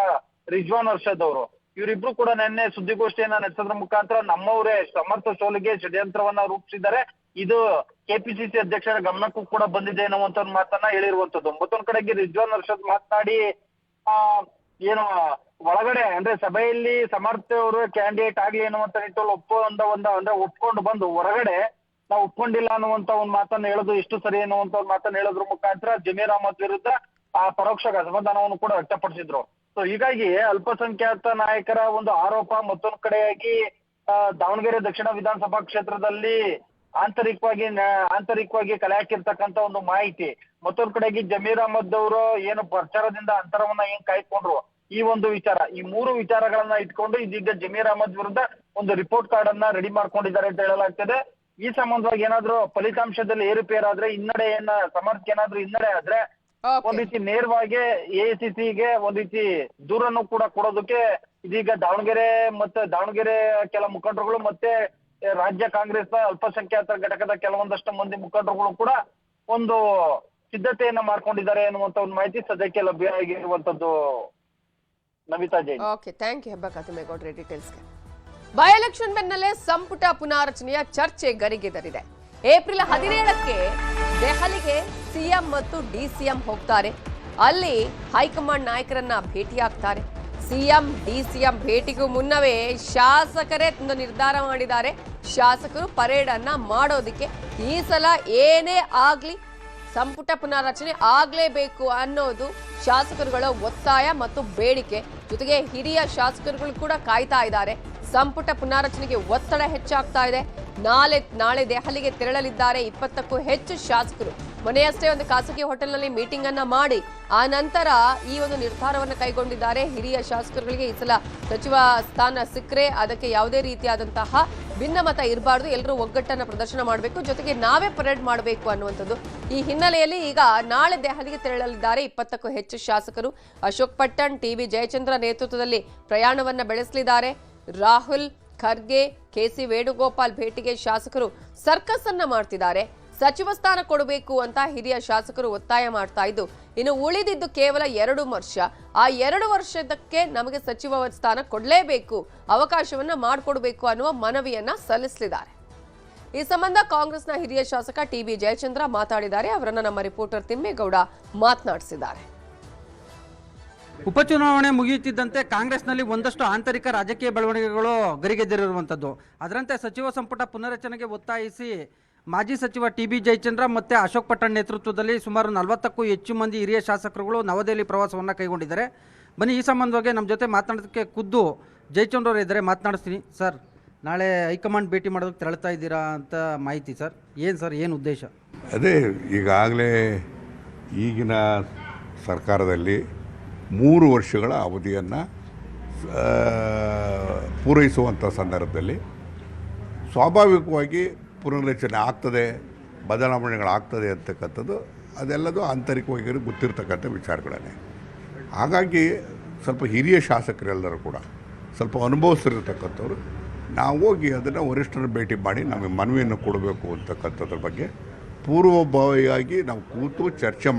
ರಿಜ್ವಾನ್ ಅರ್ಷದ್ ಅವರು, ಇವರಿಬ್ರು ಕೂಡ ನಿನ್ನೆ ಸುದ್ದಿಗೋಷ್ಠಿಯನ್ನ ನಡೆಸೋದ್ರ ಮುಖಾಂತರ ನಮ್ಮವರೇ ಸಮರ್ಥ ಸೋಲಿಗೆ ಷಡ್ಯಂತ್ರವನ್ನ ರೂಪಿಸಿದ್ದಾರೆ, ಇದು ಕೆಪಿಸಿಸಿ ಅಧ್ಯಕ್ಷರ ಗಮನಕ್ಕೂ ಕೂಡ ಬಂದಿದೆ ಅನ್ನುವಂತ ಒಂದು ಮಾತನ್ನ ಹೇಳಿರುವಂತದ್ದು. ಮತ್ತೊಂದ್ ಕಡೆಗೆ ರಿಜ್ವಾನ್ ಅರ್ಷದ್ ಮಾತನಾಡಿ ಏನು ಒಳಗಡೆ ಅಂದ್ರೆ ಸಭೆಯಲ್ಲಿ ಸಮರ್ಥ ಅವರು ಕ್ಯಾಂಡಿಡೇಟ್ ಆಗ್ಲಿ ಅನ್ನುವಂತ ನಿಟ್ಟಲ್ಲಿ ಅಂದ್ರೆ ಒಪ್ಕೊಂಡು ಬಂದು ಹೊರಗಡೆ ನಾವು ಒಪ್ಕೊಂಡಿಲ್ಲ ಅನ್ನುವಂತ ಒಂದು ಮಾತನ್ನ ಹೇಳೋದು ಎಷ್ಟು ಸರಿ ಅನ್ನುವಂತ ಒಂದು ಮಾತನ್ನ ಹೇಳೋದ್ರ ಮುಖಾಂತರ ಜಮೀರ್ ಅಹಮದ್ ವಿರುದ್ಧ ಪರೋಕ್ಷ ಅಸಮಾಧಾನವನ್ನು ಕೂಡ ವ್ಯಕ್ತಪಡಿಸಿದ್ರು. ಸೊ ಹೀಗಾಗಿ ಅಲ್ಪಸಂಖ್ಯಾತ ನಾಯಕರ ಒಂದು ಆರೋಪ, ಮತ್ತೊಂದ್ ಕಡೆಯಾಗಿ ದಾವಣಗೆರೆ ದಕ್ಷಿಣ ವಿಧಾನಸಭಾ ಕ್ಷೇತ್ರದಲ್ಲಿ ಆಂತರಿಕವಾಗಿ ಕಲೆ ಹಾಕಿರ್ತಕ್ಕಂತ ಒಂದು ಮಾಹಿತಿ, ಮತ್ತೊಂದ್ ಕಡೆಗೆ ಜಮೀರ್ ಅಹಮದ್ ಅವರು ಏನು ಪ್ರಚಾರದಿಂದ ಅಂತರವನ್ನ ಏನ್ ಕಾಯ್ಕೊಂಡ್ರು, ಈ ಒಂದು ವಿಚಾರ, ಈ ಮೂರು ವಿಚಾರಗಳನ್ನ ಇಟ್ಕೊಂಡು ಇದೀಗ ಜಮೀರ್ ಅಹಮದ್ ವಿರುದ್ಧ ಒಂದು ರಿಪೋರ್ಟ್ ಕಾರ್ಡ್ ಅನ್ನ ರೆಡಿ ಮಾಡ್ಕೊಂಡಿದ್ದಾರೆ ಅಂತ ಹೇಳಲಾಗ್ತದೆ. ಈ ಸಂಬಂಧವಾಗಿ ಏನಾದ್ರು ಫಲಿತಾಂಶದಲ್ಲಿ ಏರುಪೇರಾದ್ರೆ, ಸಮರ್ಥ ಏನಾದ್ರು ಹಿನ್ನಡೆ ಆದ್ರೆ ಒಂದ್ ರೀತಿ ನೇರವಾಗಿ ಎಐಸಿಸಿಗೆ ಒಂದ್ ರೀತಿ ದೂರನ್ನು ಕೂಡ ಕೊಡೋದಕ್ಕೆ ಇದೀಗ ದಾವಣಗೆರೆ ಕೆಲ ಮುಖಂಡರುಗಳು ಮತ್ತೆ ರಾಜ್ಯ ಕಾಂಗ್ರೆಸ್ನ ಅಲ್ಪಸಂಖ್ಯಾತ ಘಟಕದ ಕೆಲವೊಂದಷ್ಟು ಮಂದಿ ಮುಖಂಡರುಗಳು ಕೂಡ ಒಂದು ಸಿದ್ಧತೆಯನ್ನ ಮಾಡ್ಕೊಂಡಿದ್ದಾರೆ ಎನ್ನುವಂತ ಒಂದು ಮಾಹಿತಿ ಸದ್ಯಕ್ಕೆ ಲಭ್ಯ ಆಗಿರುವಂತದ್ದು. Namita Jain. Okay, thank you Hebbaka ತಿಮ್ಮೇಗೌಡ್ರೆ ಡೀಟೇಲ್ಸ್ಗೆ. ಬೈ ಎಲೆಕ್ಷನ್ ಬೆನ್ನಲ್ಲೇ ಸಂಪುಟ ಪುನಾರಚನೆಯ ಚರ್ಚೆ ಗರಿಗೆದರಿದೆ. ಏಪ್ರಿಲ್ 17ಕ್ಕೆ ದೆಹಲಿಗೆ ಸಿಎಂ ಮತ್ತು ಡಿಸಿಎಂ ಹೋಗ್ತಾರೆ. ಅಲ್ಲಿ ಹೈಕಮಾಂಡ್ ನಾಯಕರನ್ನ ಭೇಟಿಯಾಗ್ತಾರೆ. ಸಿಎಂ ಡಿಸಿಎಂ ಭೇಟಿಗೂ ಮುನ್ನವೇ ಶಾಸಕರೇ ಒಂದು ನಿರ್ಧಾರ ಮಾಡಿದ್ದಾರೆ. ಶಾಸಕರು ಪರೇಡ್ ಅನ್ನ ಮಾಡೋದಕ್ಕೆ ಈ ಸಲ ಏನೇ ಆಗ್ಲಿ ಸಂಪುಟ ಪುನಾರಚನೆ ಆಗ್ಲೇಬೇಕು ಅನ್ನೋದು ಶಾಸಕರುಗಳ ಒತ್ತಾಯ ಮತ್ತು ಬೇಡಿಕೆ. ಜೊತೆಗೆ ಹಿರಿಯ ಶಾಸಕರುಗಳು ಕೂಡ ಕಾಯ್ತಾ ಇದ್ದಾರೆ. ಸಂಪುಟ ಪುನಾರಚನೆಗೆ ಒತ್ತಡ ಹೆಚ್ಚಾಗ್ತಾ ಇದೆ. ನಾಳೆ ದೆಹಲಿಗೆ ತೆರಳಲಿದ್ದಾರೆ 20ಕ್ಕೂ ಹೆಚ್ಚು ಶಾಸಕರು. ಮೊನ್ನೆಯಷ್ಟೇ ಒಂದು ಖಾಸಗಿ ಹೋಟೆಲ್ನಲ್ಲಿ ಮೀಟಿಂಗ್ ಅನ್ನ ಮಾಡಿ ಆ ನಂತರ ಈ ಒಂದು ನಿರ್ಧಾರವನ್ನು ಕೈಗೊಂಡಿದ್ದಾರೆ. ಹಿರಿಯ ಶಾಸಕರುಗಳಿಗೆ ಈ ಸಲ ಸಚಿವ ಸ್ಥಾನ ಸಿಕ್ಕರೆ ಅದಕ್ಕೆ ಯಾವುದೇ ರೀತಿಯಾದಂತಹ ಭಿನ್ನಮತ ಇರಬಾರ್ದು, ಎಲ್ಲರೂ ಒಗ್ಗಟ್ಟನ್ನು ಪ್ರದರ್ಶನ ಮಾಡಬೇಕು, ಜೊತೆಗೆ ನಾವೇ ಪರೇಡ್ ಮಾಡಬೇಕು ಅನ್ನುವಂಥದ್ದು. ಈ ಹಿನ್ನೆಲೆಯಲ್ಲಿ ಈಗ ನಾಳೆ ದೆಹಲಿಗೆ ತೆರಳಲಿದ್ದಾರೆ 20ಕ್ಕೂ ಹೆಚ್ಚು ಶಾಸಕರು. ಅಶೋಕ್ ಪಟ್ಟಣ್, ಟಿ.ಬಿ. ಜಯಚಂದ್ರ ನೇತೃತ್ವದಲ್ಲಿ ಪ್ರಯಾಣವನ್ನ ಬೆಳೆಸಲಿದ್ದಾರೆ. ರಾಹುಲ್ ಖರ್ಗೆ, ಕೆ.ಸಿ. ವೇಣುಗೋಪಾಲ್ ಭೇಟಿಗೆ ಶಾಸಕರು ಸರ್ಕಸ್ ಅನ್ನ ಮಾಡ್ತಿದ್ದಾರೆ. ಸಚಿವ ಸ್ಥಾನ ಕೊಡಬೇಕು ಅಂತ ಹಿರಿಯ ಶಾಸಕರು ಒತ್ತಾಯ ಮಾಡ್ತಾ ಇದ್ದು, ಇನ್ನು ಉಳಿದಿದ್ದು ಕೇವಲ 2 ವರ್ಷ. ಆ 2 ವರ್ಷದಕ್ಕೆ ನಮಗೆ ಸಚಿವ ಸ್ಥಾನ ಕೊಡಲೇಬೇಕು, ಅವಕಾಶವನ್ನ ಮಾಡಿಕೊಡಬೇಕು ಅನ್ನುವ ಮನವಿಯನ್ನ ಸಲ್ಲಿಸಲಿದ್ದಾರೆ. ಈ ಸಂಬಂಧ ಕಾಂಗ್ರೆಸ್ನ ಹಿರಿಯ ಶಾಸಕ ಟಿ.ಬಿ. ಜಯಚಂದ್ರ ಮಾತಾಡಿದ್ದಾರೆ. ಅವರನ್ನ ನಮ್ಮ ರಿಪೋರ್ಟರ್ ತಿಮ್ಮೇಗೌಡ ಮಾತನಾಡಿಸಿದ್ದಾರೆ. ಉಪಚುನಾವಣೆ ಮುಗಿಯುತ್ತಿದ್ದಂತೆ ಕಾಂಗ್ರೆಸ್ನಲ್ಲಿ ಒಂದಷ್ಟು ಆಂತರಿಕ ರಾಜಕೀಯ ಬೆಳವಣಿಗೆಗಳು ಗರಿಗೆದರಿರುವಂಥದ್ದು. ಅದರಂತೆ ಸಚಿವ ಸಂಪುಟ ಪುನರಚನೆಗೆ ಒತ್ತಾಯಿಸಿ ಮಾಜಿ ಸಚಿವ ಟಿ.ಬಿ. ಜಯಚಂದ್ರ ಮತ್ತು ಅಶೋಕ್ ಪಟ್ಟಣ್ ನೇತೃತ್ವದಲ್ಲಿ ಸುಮಾರು 40ಕ್ಕೂ ಹೆಚ್ಚು ಮಂದಿ ಹಿರಿಯ ಶಾಸಕರುಗಳು ನವದೆಹಲಿ ಪ್ರವಾಸವನ್ನು ಕೈಗೊಂಡಿದ್ದಾರೆ. ಬನ್ನಿ, ಈ ಸಂಬಂಧವಾಗಿ ನಮ್ಮ ಜೊತೆ ಮಾತನಾಡೋದಕ್ಕೆ ಖುದ್ದು ಜಯಚಂದ್ರ ಅವರು ಇದ್ದಾರೆ, ಮಾತನಾಡಿಸ್ತೀನಿ. ಸರ್, ನಾಳೆ ಹೈಕಮಾಂಡ್ ಭೇಟಿ ಮಾಡೋದಕ್ಕೆ ತೆರಳ್ತಾ ಇದ್ದೀರಾ ಅಂತ ಮಾಹಿತಿ ಸರ್. ಏನು ಉದ್ದೇಶ? ಅದೇ ಈಗಾಗಲೇ ಈಗಿನ ಸರ್ಕಾರದಲ್ಲಿ 3 ವರ್ಷಗಳ ಅವಧಿಯನ್ನು ಪೂರೈಸುವಂಥ ಸಂದರ್ಭದಲ್ಲಿ ಸ್ವಾಭಾವಿಕವಾಗಿ ಪುನರ್ರಚನೆ ಆಗ್ತದೆ, ಬದಲಾವಣೆಗಳಾಗ್ತದೆ ಅಂತಕ್ಕಂಥದ್ದು ಅದೆಲ್ಲದೂ ಆಂತರಿಕವಾಗಿ ಗೊತ್ತಿರ್ತಕ್ಕಂಥ ವಿಚಾರಗಳನ್ನೇ. ಹಾಗಾಗಿ ಸ್ವಲ್ಪ ಹಿರಿಯ ಶಾಸಕರೆಲ್ಲರೂ ಕೂಡ ಸ್ವಲ್ಪ ಅನುಭವಿಸಿರ್ತಕ್ಕಂಥವ್ರು ನಾವು ಹೋಗಿ ಅದನ್ನು ವರಿಷ್ಠರ ಭೇಟಿ ಮಾಡಿ ನಮಗೆ ಮನವಿಯನ್ನು ಕೊಡಬೇಕು ಅಂತಕ್ಕಂಥದ್ರ ಬಗ್ಗೆ ಪೂರ್ವಭಾವಿಯಾಗಿ ನಾವು ಕೂತು ಚರ್ಚೆ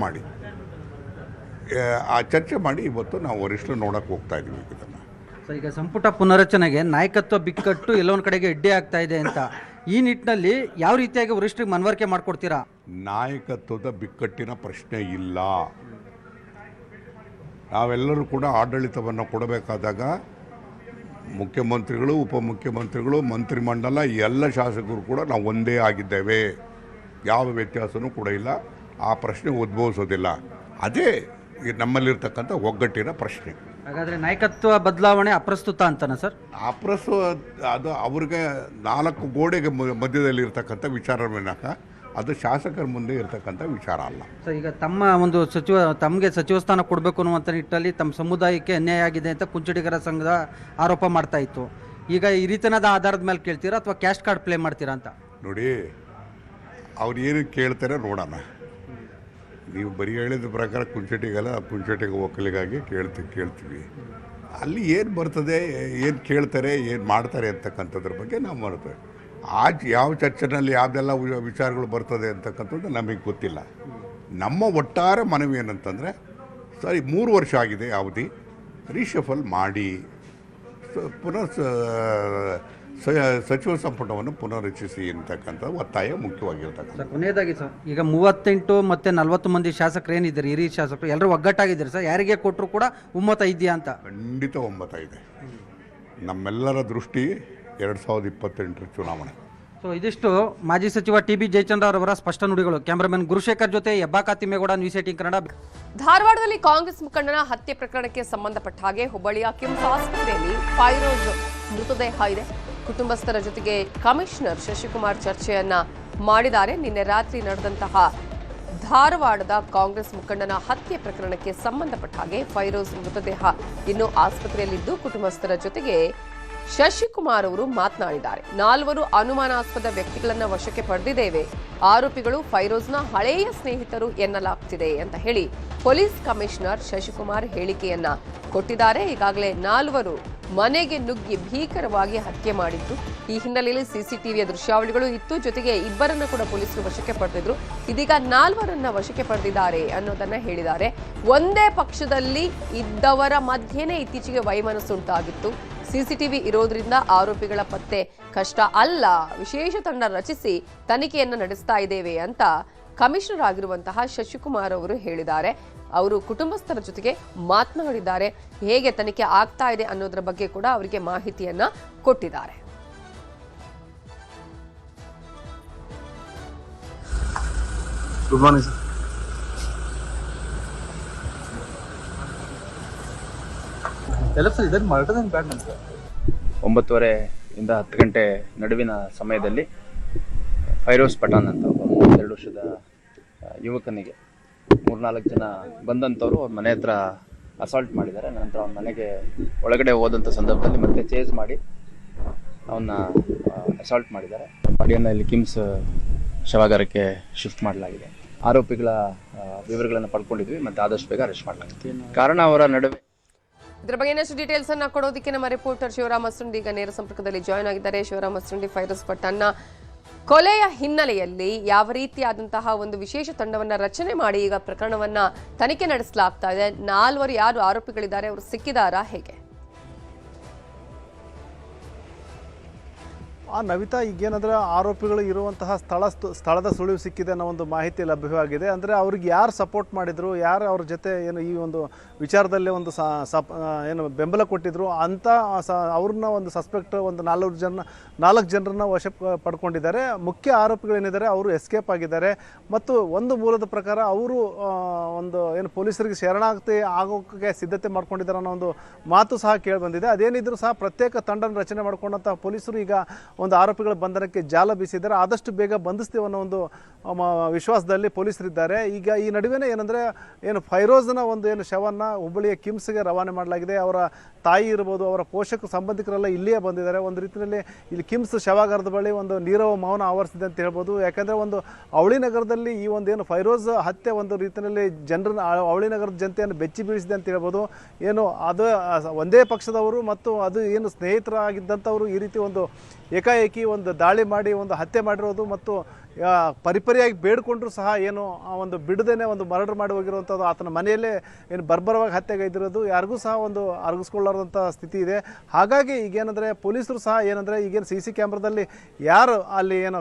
ಮಾಡಿ ಇವತ್ತು ನಾವು ವರಿಷ್ಠರು ನೋಡೋಕ್ಕೆ ಹೋಗ್ತಾ ಇದ್ದೀವಿ. ಇದನ್ನು ಸರ್, ಈಗ ಸಂಪುಟ ಪುನರಚನೆಗೆ ನಾಯಕತ್ವ ಬಿಕ್ಕಟ್ಟು ಎಲ್ಲೊಂದು ಕಡೆಗೆ ಅಡ್ಡಿ ಆಗ್ತಾ ಇದೆ ಅಂತ, ಈ ನಿಟ್ಟಿನಲ್ಲಿ ಯಾವ ರೀತಿಯಾಗಿ ವರಿಷ್ಠರಿಗೆ ಮನವರಿಕೆ ಮಾಡಿಕೊಡ್ತೀರಾ? ನಾಯಕತ್ವದ ಬಿಕ್ಕಟ್ಟಿನ ಪ್ರಶ್ನೆ ಇಲ್ಲ. ನಾವೆಲ್ಲರೂ ಕೂಡ ಆಡಳಿತವನ್ನು ಕೊಡಬೇಕಾದಾಗ ಮುಖ್ಯಮಂತ್ರಿಗಳು, ಉಪಮುಖ್ಯಮಂತ್ರಿಗಳು, ಮಂತ್ರಿಮಂಡಲ ಎಲ್ಲ ಶಾಸಕರು ಕೂಡ ನಾವು ಒಂದೇ ಆಗಿದ್ದೇವೆ. ಯಾವ ವ್ಯತ್ಯಾಸವೂ ಕೂಡ ಇಲ್ಲ. ಆ ಪ್ರಶ್ನೆ ಉದ್ಭವಿಸೋದಿಲ್ಲ. ಅದೇ ನಮ್ಮಲ್ಲಿರ್ತಕ್ಕಂಥ ಒಗ್ಗಟ್ಟಿನ ಪ್ರಶ್ನೆ. ಹಾಗಾದರೆ ನಾಯಕತ್ವ ಬದಲಾವಣೆ ಅಪ್ರಸ್ತುತ ಅಂತನಾ ಸರ್? ಅದು ಅವ್ರಿಗೆ 4 ಗೋಡೆಗೆ ಮಧ್ಯದಲ್ಲಿ ಇರ್ತಕ್ಕಂಥ ವಿಚಾರ ವಿನಃ ಅದು ಶಾಸಕರ ಮುಂದೆ ಇರ್ತಕ್ಕಂಥ ವಿಚಾರ ಅಲ್ಲ. ಸರ್, ಈಗ ತಮಗೆ ಸಚಿವ ಸ್ಥಾನ ಕೊಡಬೇಕು ಅನ್ನುವಂಥ ನಿಟ್ಟಲ್ಲಿ ತಮ್ಮ ಸಮುದಾಯಕ್ಕೆ ಅನ್ಯಾಯ ಆಗಿದೆ ಅಂತ ಕುಂಚಡಿಗರ ಸಂಘದ ಆರೋಪ ಮಾಡ್ತಾ ಇತ್ತು. ಈಗ ಈ ರೀತಿಯಾದ ಆಧಾರದ ಮೇಲೆ ಕೇಳ್ತೀರಾ ಅಥವಾ ಕ್ಯಾಶ್ ಕಾರ್ಡ್ ಪ್ಲೇ ಮಾಡ್ತೀರಾ ಅಂತ? ನೋಡಿ, ಅವ್ರು ಏನು ಕೇಳ್ತಾರೆ ನೋಡೋಣ. ನೀವು ಬರೀ ಹೇಳಿದ ಪ್ರಕಾರ ಕುಂಚಟಿಗ ಒಕ್ಕಲಿಗಾಗಿ ಕೇಳ್ತೀವಿ. ಅಲ್ಲಿ ಏನು ಬರ್ತದೆ, ಏನು ಕೇಳ್ತಾರೆ, ಏನು ಮಾಡ್ತಾರೆ ಅಂತಕ್ಕಂಥದ್ರ ಬಗ್ಗೆ ನಾವು ಮಾಡ್ತೇವೆ. ಯಾವ ಚರ್ಚೆನಲ್ಲಿ ಯಾವುದೆಲ್ಲ ವಿಚಾರಗಳು ಬರ್ತದೆ ಅಂತಕ್ಕಂಥದ್ದು ನಮಗೆ ಗೊತ್ತಿಲ್ಲ. ನಮ್ಮ ಒಟ್ಟಾರೆ ಮನವಿ ಏನಂತಂದರೆ, ಸರಿ 3 ವರ್ಷ ಆಗಿದೆ ಅವಧಿ, ರೀಶಫಲ್ ಮಾಡಿ ಪುನಃ ಸಚಿವ ಸಂಪುಟವನ್ನು ಪುನರ್ರಚಿಸಿ ಅಂತಕ್ಕಂಥ ಒತ್ತಾಯ ಮುಖ್ಯವಾಗಿರ್ತಕ್ಕಂಥ. ಕೊನೆಯದಾಗಿ ಸರ್, ಈಗ 38 ಮತ್ತು 40 ಮಂದಿ ಶಾಸಕರು ಏನಿದ್ದಾರೆ, ಹಿರಿಯ ಶಾಸಕರು ಎಲ್ಲರೂ ಒಗ್ಗಟ್ಟಾಗಿದ್ದಾರೆ ಸರ್. ಯಾರಿಗೆ ಕೊಟ್ಟರು ಕೂಡ ಒಮ್ಮತ ಇದೆಯಾ ಅಂತ? ಖಂಡಿತ ಒಮ್ಮತ ಇದೆ. ನಮ್ಮೆಲ್ಲರ ದೃಷ್ಟಿ 2028 ಚುನಾವಣೆ. ಸೊ ಇದಿಷ್ಟು ಮಾಜಿ ಸಚಿವ ಟಿ.ಬಿ. ಜಯಚಂದ್ರ ಅವರ ಸ್ಪಷ್ಟ ನುಡಿಗಳು. ಕ್ಯಾಮರಾಮನ್ ಗುರುಶೇಖರ್ ಜೊತೆ ಹೆಬ್ಬಾಕ ತಿಮ್ಮೇಗೌಡ, ನ್ಯೂಸ್ 18 ಕನ್ನಡ. ಧಾರವಾಡದಲ್ಲಿ ಕಾಂಗ್ರೆಸ್ ಮುಖಂಡನ ಹತ್ಯೆ ಪ್ರಕರಣಕ್ಕೆ ಸಂಬಂಧಪಟ್ಟ ಹಾಗೆ ಹುಬ್ಬಳ್ಳಿಯ ಕಿಮ್ಸ್ ಆಸ್ಪತ್ರೆಯಲ್ಲಿ ಫೈರೋಜ್ ಮೃತದೇಹ ಇದೆ. ಕುಟುಂಬಸ್ಥರ ಜೊತೆಗೆ ಕಮಿಷನರ್ ಶಶಿಕುಮಾರ್ ಚರ್ಚೆಯನ್ನ ಮಾಡಿದ್ದಾರೆ. ನಿನ್ನೆ ರಾತ್ರಿ ನಡೆದಂತಹ ಧಾರವಾಡದ ಕಾಂಗ್ರೆಸ್ ಮುಖಂಡನ ಹತ್ಯೆ ಪ್ರಕರಣಕ್ಕೆ ಸಂಬಂಧಪಟ್ಟ ಹಾಗೆ ಫೈರೋಜ್ ಮೃತದೇಹ ಇನ್ನೂ ಆಸ್ಪತ್ರೆಯಲ್ಲಿದ್ದು ಕುಟುಂಬಸ್ಥರ ಜೊತೆಗೆ ಶಶಿಕುಮಾರ್ ಅವರು ಮಾತನಾಡಿದ್ದಾರೆ. 4 ಅನುಮಾನಾಸ್ಪದ ವ್ಯಕ್ತಿಗಳನ್ನ ವಶಕ್ಕೆ ಪಡೆದಿದ್ದೇವೆ. ಆರೋಪಿಗಳು ಫೈರೋಜ್ನ ಹಳೆಯ ಸ್ನೇಹಿತರು ಎನ್ನಲಾಗ್ತಿದೆ ಅಂತ ಹೇಳಿ ಪೊಲೀಸ್ ಕಮಿಷನರ್ ಶಶಿಕುಮಾರ್ ಹೇಳಿಕೆಯನ್ನ ಕೊಟ್ಟಿದ್ದಾರೆ. ಈಗಾಗಲೇ 4 ಮನೆಗೆ ನುಗ್ಗಿ ಭೀಕರವಾಗಿ ಹತ್ಯೆ ಮಾಡಿದ್ದು. ಈ ಹಿನ್ನೆಲೆಯಲ್ಲಿ ಸಿಸಿಟಿವಿಯ ದೃಶ್ಯಾವಳಿಗಳು ಇತ್ತು. ಜೊತೆಗೆ 2 ಕೂಡ ಪೊಲೀಸರು ವಶಕ್ಕೆ ಪಡೆದಿದ್ರು. ಇದೀಗ 4 ವಶಕ್ಕೆ ಪಡೆದಿದ್ದಾರೆ ಅನ್ನೋದನ್ನ ಹೇಳಿದ್ದಾರೆ. ಒಂದೇ ಪಕ್ಷದಲ್ಲಿ ಇದ್ದವರ ಮಧ್ಯೆನೇ ಇತ್ತೀಚೆಗೆ ವೈಮನಸ್ಸುಂಟಾಗಿತ್ತು. ಸಿಸಿಟಿವಿ ಇರೋದ್ರಿಂದ ಆರೋಪಿಗಳ ಪತ್ತೆ ಕಷ್ಟ ಅಲ್ಲ, ವಿಶೇಷ ತಂಡ ರಚಿಸಿ ತನಿಖೆಯನ್ನು ನಡೆಸ್ತಾ ಇದ್ದೇವೆ ಅಂತ ಕಮಿಷನರ್ ಆಗಿರುವಂತಹ ಶಶಿಕುಮಾರ್ ಅವರು ಹೇಳಿದ್ದಾರೆ. ಅವರು ಕುಟುಂಬಸ್ಥರ ಜೊತೆಗೆ ಮಾತನಾಡಿದ್ದಾರೆ. ಹೇಗೆ ತನಿಖೆ ಆಗ್ತಾ ಇದೆ ಅನ್ನೋದರ ಬಗ್ಗೆ ಕೂಡ ಅವರಿಗೆ ಮಾಹಿತಿಯನ್ನ ಕೊಟ್ಟಿದ್ದಾರೆ. Good morning sir. ಇದನ್ನು ಮರ್ಡರ್ ಬ್ಯಾಡ್ ನಮ್ಗೆ 9:30 ಇಂದ 10 ಗಂಟೆ ನಡುವಿನ ಸಮಯದಲ್ಲಿ ಫೈರೋಜ್ ಪಠಾಣ್ ಅಂತ ಒಬ್ಬ 2 ವರ್ಷದ ಯುವಕನಿಗೆ 3-4 ಜನ ಬಂದಂಥವ್ರು ಅವ್ರ ಮನೆ ಹತ್ರ ಅಸಾಲ್ಟ್ ಮಾಡಿದ್ದಾರೆ. ನಂತರ ಅವನ ಮನೆಗೆ ಒಳಗಡೆ ಹೋದಂಥ ಸಂದರ್ಭದಲ್ಲಿ ಮತ್ತೆ ಚೇಸ್ ಮಾಡಿ ಅವನ್ನ ಅಸಾಲ್ಟ್ ಮಾಡಿದ್ದಾರೆ. ಬಾಡಿಯನ್ನು ಇಲ್ಲಿ ಕಿಮ್ಸ್ ಶವಾಗಾರಕ್ಕೆ ಶಿಫ್ಟ್ ಮಾಡಲಾಗಿದೆ. ಆರೋಪಿಗಳ ವಿವರಗಳನ್ನು ಪಡ್ಕೊಂಡಿದ್ವಿ ಮತ್ತು ಆದಷ್ಟು ಬೇಗ ಅರೆಸ್ಟ್ ಮಾಡಲಾಗಿದೆ. ಕಾರಣ ಅವರ ನಡುವೆ ಇದರ ಬಗ್ಗೆ ಇನ್ನಷ್ಟು ಡೀಟೇಲ್ಸ್ ಅನ್ನ ಕೊಡೋದಕ್ಕೆ ನಮ್ಮ ರಿಪೋರ್ಟರ್ ಶಿವರಾಮ್ ಅಸ್ರುಂಡಿ ಈಗ ನೇರ ಸಂಪರ್ಕದಲ್ಲಿ ಜಾಯ್ನ್ ಆಗಿದ್ದಾರೆ. ಶಿವರಾಮ್ ಅಸ್ರುಂಡಿ, ಫೈರೋಜ್ ಪಠಾಣ್ನ ಕೊಲೆಯ ಹಿನ್ನೆಲೆಯಲ್ಲಿ ಯಾವ ರೀತಿಯಾದಂತಹ ಒಂದು ವಿಶೇಷ ತಂಡವನ್ನ ರಚನೆ ಮಾಡಿ ಈಗ ಪ್ರಕರಣವನ್ನ ತನಿಖೆ ನಡೆಸಲಾಗ್ತಾ ಇದೆ? 4 ಯಾರು ಆರೋಪಿಗಳಿದ್ದಾರೆ, ಅವರು ಸಿಕ್ಕಿದಾರಾ, ಹೇಗೆ? ನವಿತಾ, ಈಗೇನಂದ್ರೆ ಆರೋಪಿಗಳು ಇರುವಂತಹ ಸ್ಥಳದ ಸುಳಿವು ಸಿಕ್ಕಿದೆ ಅನ್ನೋ ಒಂದು ಮಾಹಿತಿ ಲಭ್ಯವಾಗಿದೆ. ಅಂದರೆ ಅವ್ರಿಗೆ ಯಾರು ಸಪೋರ್ಟ್ ಮಾಡಿದ್ರು, ಯಾರು ಅವ್ರ ಜೊತೆ ಏನು ಈ ಒಂದು ವಿಚಾರದಲ್ಲಿ ಒಂದು ಏನು ಬೆಂಬಲ ಕೊಟ್ಟಿದ್ರು ಅಂತ ಅವ್ರನ್ನ ಒಂದು ಸಸ್ಪೆಕ್ಟ್ ಒಂದು 4 ಜನರನ್ನ ವಶ ಪಡ್ಕೊಂಡಿದ್ದಾರೆ. ಮುಖ್ಯ ಆರೋಪಿಗಳೇನಿದ್ದಾರೆ ಅವರು ಎಸ್ಕೇಪ್ ಆಗಿದ್ದಾರೆ. ಮತ್ತು ಒಂದು ಮೂಲದ ಪ್ರಕಾರ ಅವರು ಒಂದು ಏನು ಪೊಲೀಸರಿಗೆ ಶರಣಾಗತಿ ಆಗೋಕ್ಕೆ ಸಿದ್ಧತೆ ಮಾಡ್ಕೊಂಡಿದ್ದಾರೆ ಅನ್ನೋ ಒಂದು ಮಾತು ಸಹ ಕೇಳಿಬಂದಿದೆ. ಅದೇನಿದ್ರು ಸಹ ಪ್ರತ್ಯೇಕ ತಂಡನ ರಚನೆ ಮಾಡ್ಕೊಂಡಂಥ ಪೊಲೀಸರು ಈಗ ಒಂದು ಆರೋಪಿಗಳ ಬಂಧನಕ್ಕೆ ಜಾಲ ಬೀಸಿದ್ದಾರೆ. ಆದಷ್ಟು ಬೇಗ ಬಂಧಿಸ್ತೀವಿ ಅನ್ನೋ ಒಂದು ವಿಶ್ವಾಸದಲ್ಲಿ ಪೊಲೀಸರಿದ್ದಾರೆ. ಈಗ ಈ ನಡುವೆನೇ ಏನಂದರೆ ಏನು ಫೈರೋಜ್ನ ಒಂದು ಏನು ಶವನ್ನ ಹುಬ್ಬಳ್ಳಿಯ ಕಿಮ್ಸ್ಗೆ ರವಾನೆ ಮಾಡಲಾಗಿದೆ. ಅವರ ತಾಯಿ ಇರ್ಬೋದು, ಅವರ ಪೋಷಕ ಸಂಬಂಧಿಕರೆಲ್ಲ ಇಲ್ಲಿಯೇ ಬಂದಿದ್ದಾರೆ. ಒಂದು ರೀತಿಯಲ್ಲಿ ಇಲ್ಲಿ ಕಿಮ್ಸ್ ಶವಾಗಾರದ ಬಳಿ ಒಂದು ನೀರವ ಮೌನ ಆವರಿಸಿದೆ ಅಂತ ಹೇಳ್ಬೋದು. ಯಾಕಂದರೆ ಒಂದು ಅವಳಿ ನಗರದಲ್ಲಿ ಈ ಒಂದು ಏನು ಫೈರೋಜ್ ಹತ್ಯೆ ಒಂದು ರೀತಿಯಲ್ಲಿ ಜನರನ್ನ ಅವಳಿ ನಗರದ ಜನತೆಯನ್ನು ಬೆಚ್ಚಿ ಬೀಳಿಸಿದೆ ಅಂತ ಹೇಳ್ಬೋದು. ಏನು ಅದು ಒಂದೇ ಪಕ್ಷದವರು ಮತ್ತು ಅದು ಏನು ಸ್ನೇಹಿತರಾಗಿದ್ದಂಥವರು ಈ ರೀತಿ ಒಂದು ಏಕಾಏಕಿ ಒಂದು ದಾಳಿ ಮಾಡಿ ಒಂದು ಹತ್ಯೆ ಮಾಡಿರೋದು ಮತ್ತು ಪರಿಪರಿಯಾಗಿ ಬೇಡಿಕೊಂಡ್ರು ಸಹ ಏನು ಆ ಒಂದು ಬಿಡದೇನೆ ಒಂದು ಮರ್ಡರ್ ಮಾಡಿ ಹೋಗಿರುವಂಥದ್ದು, ಆತನ ಮನೆಯಲ್ಲೇ ಏನು ಬರ್ಬರವಾಗಿ ಹತ್ಯೆಗೈದಿರೋದು ಯಾರಿಗೂ ಸಹ ಒಂದು ಅರಗಿಸ್ಕೊಳ್ಳಾರ್ದಂಥ ಸ್ಥಿತಿ ಇದೆ. ಹಾಗಾಗಿ ಈಗೇನಂದರೆ ಪೊಲೀಸರು ಸಹ ಏನಂದರೆ ಈಗೇನು CC ಕ್ಯಾಮ್ರಾದಲ್ಲಿ ಯಾರು ಅಲ್ಲಿ ಏನು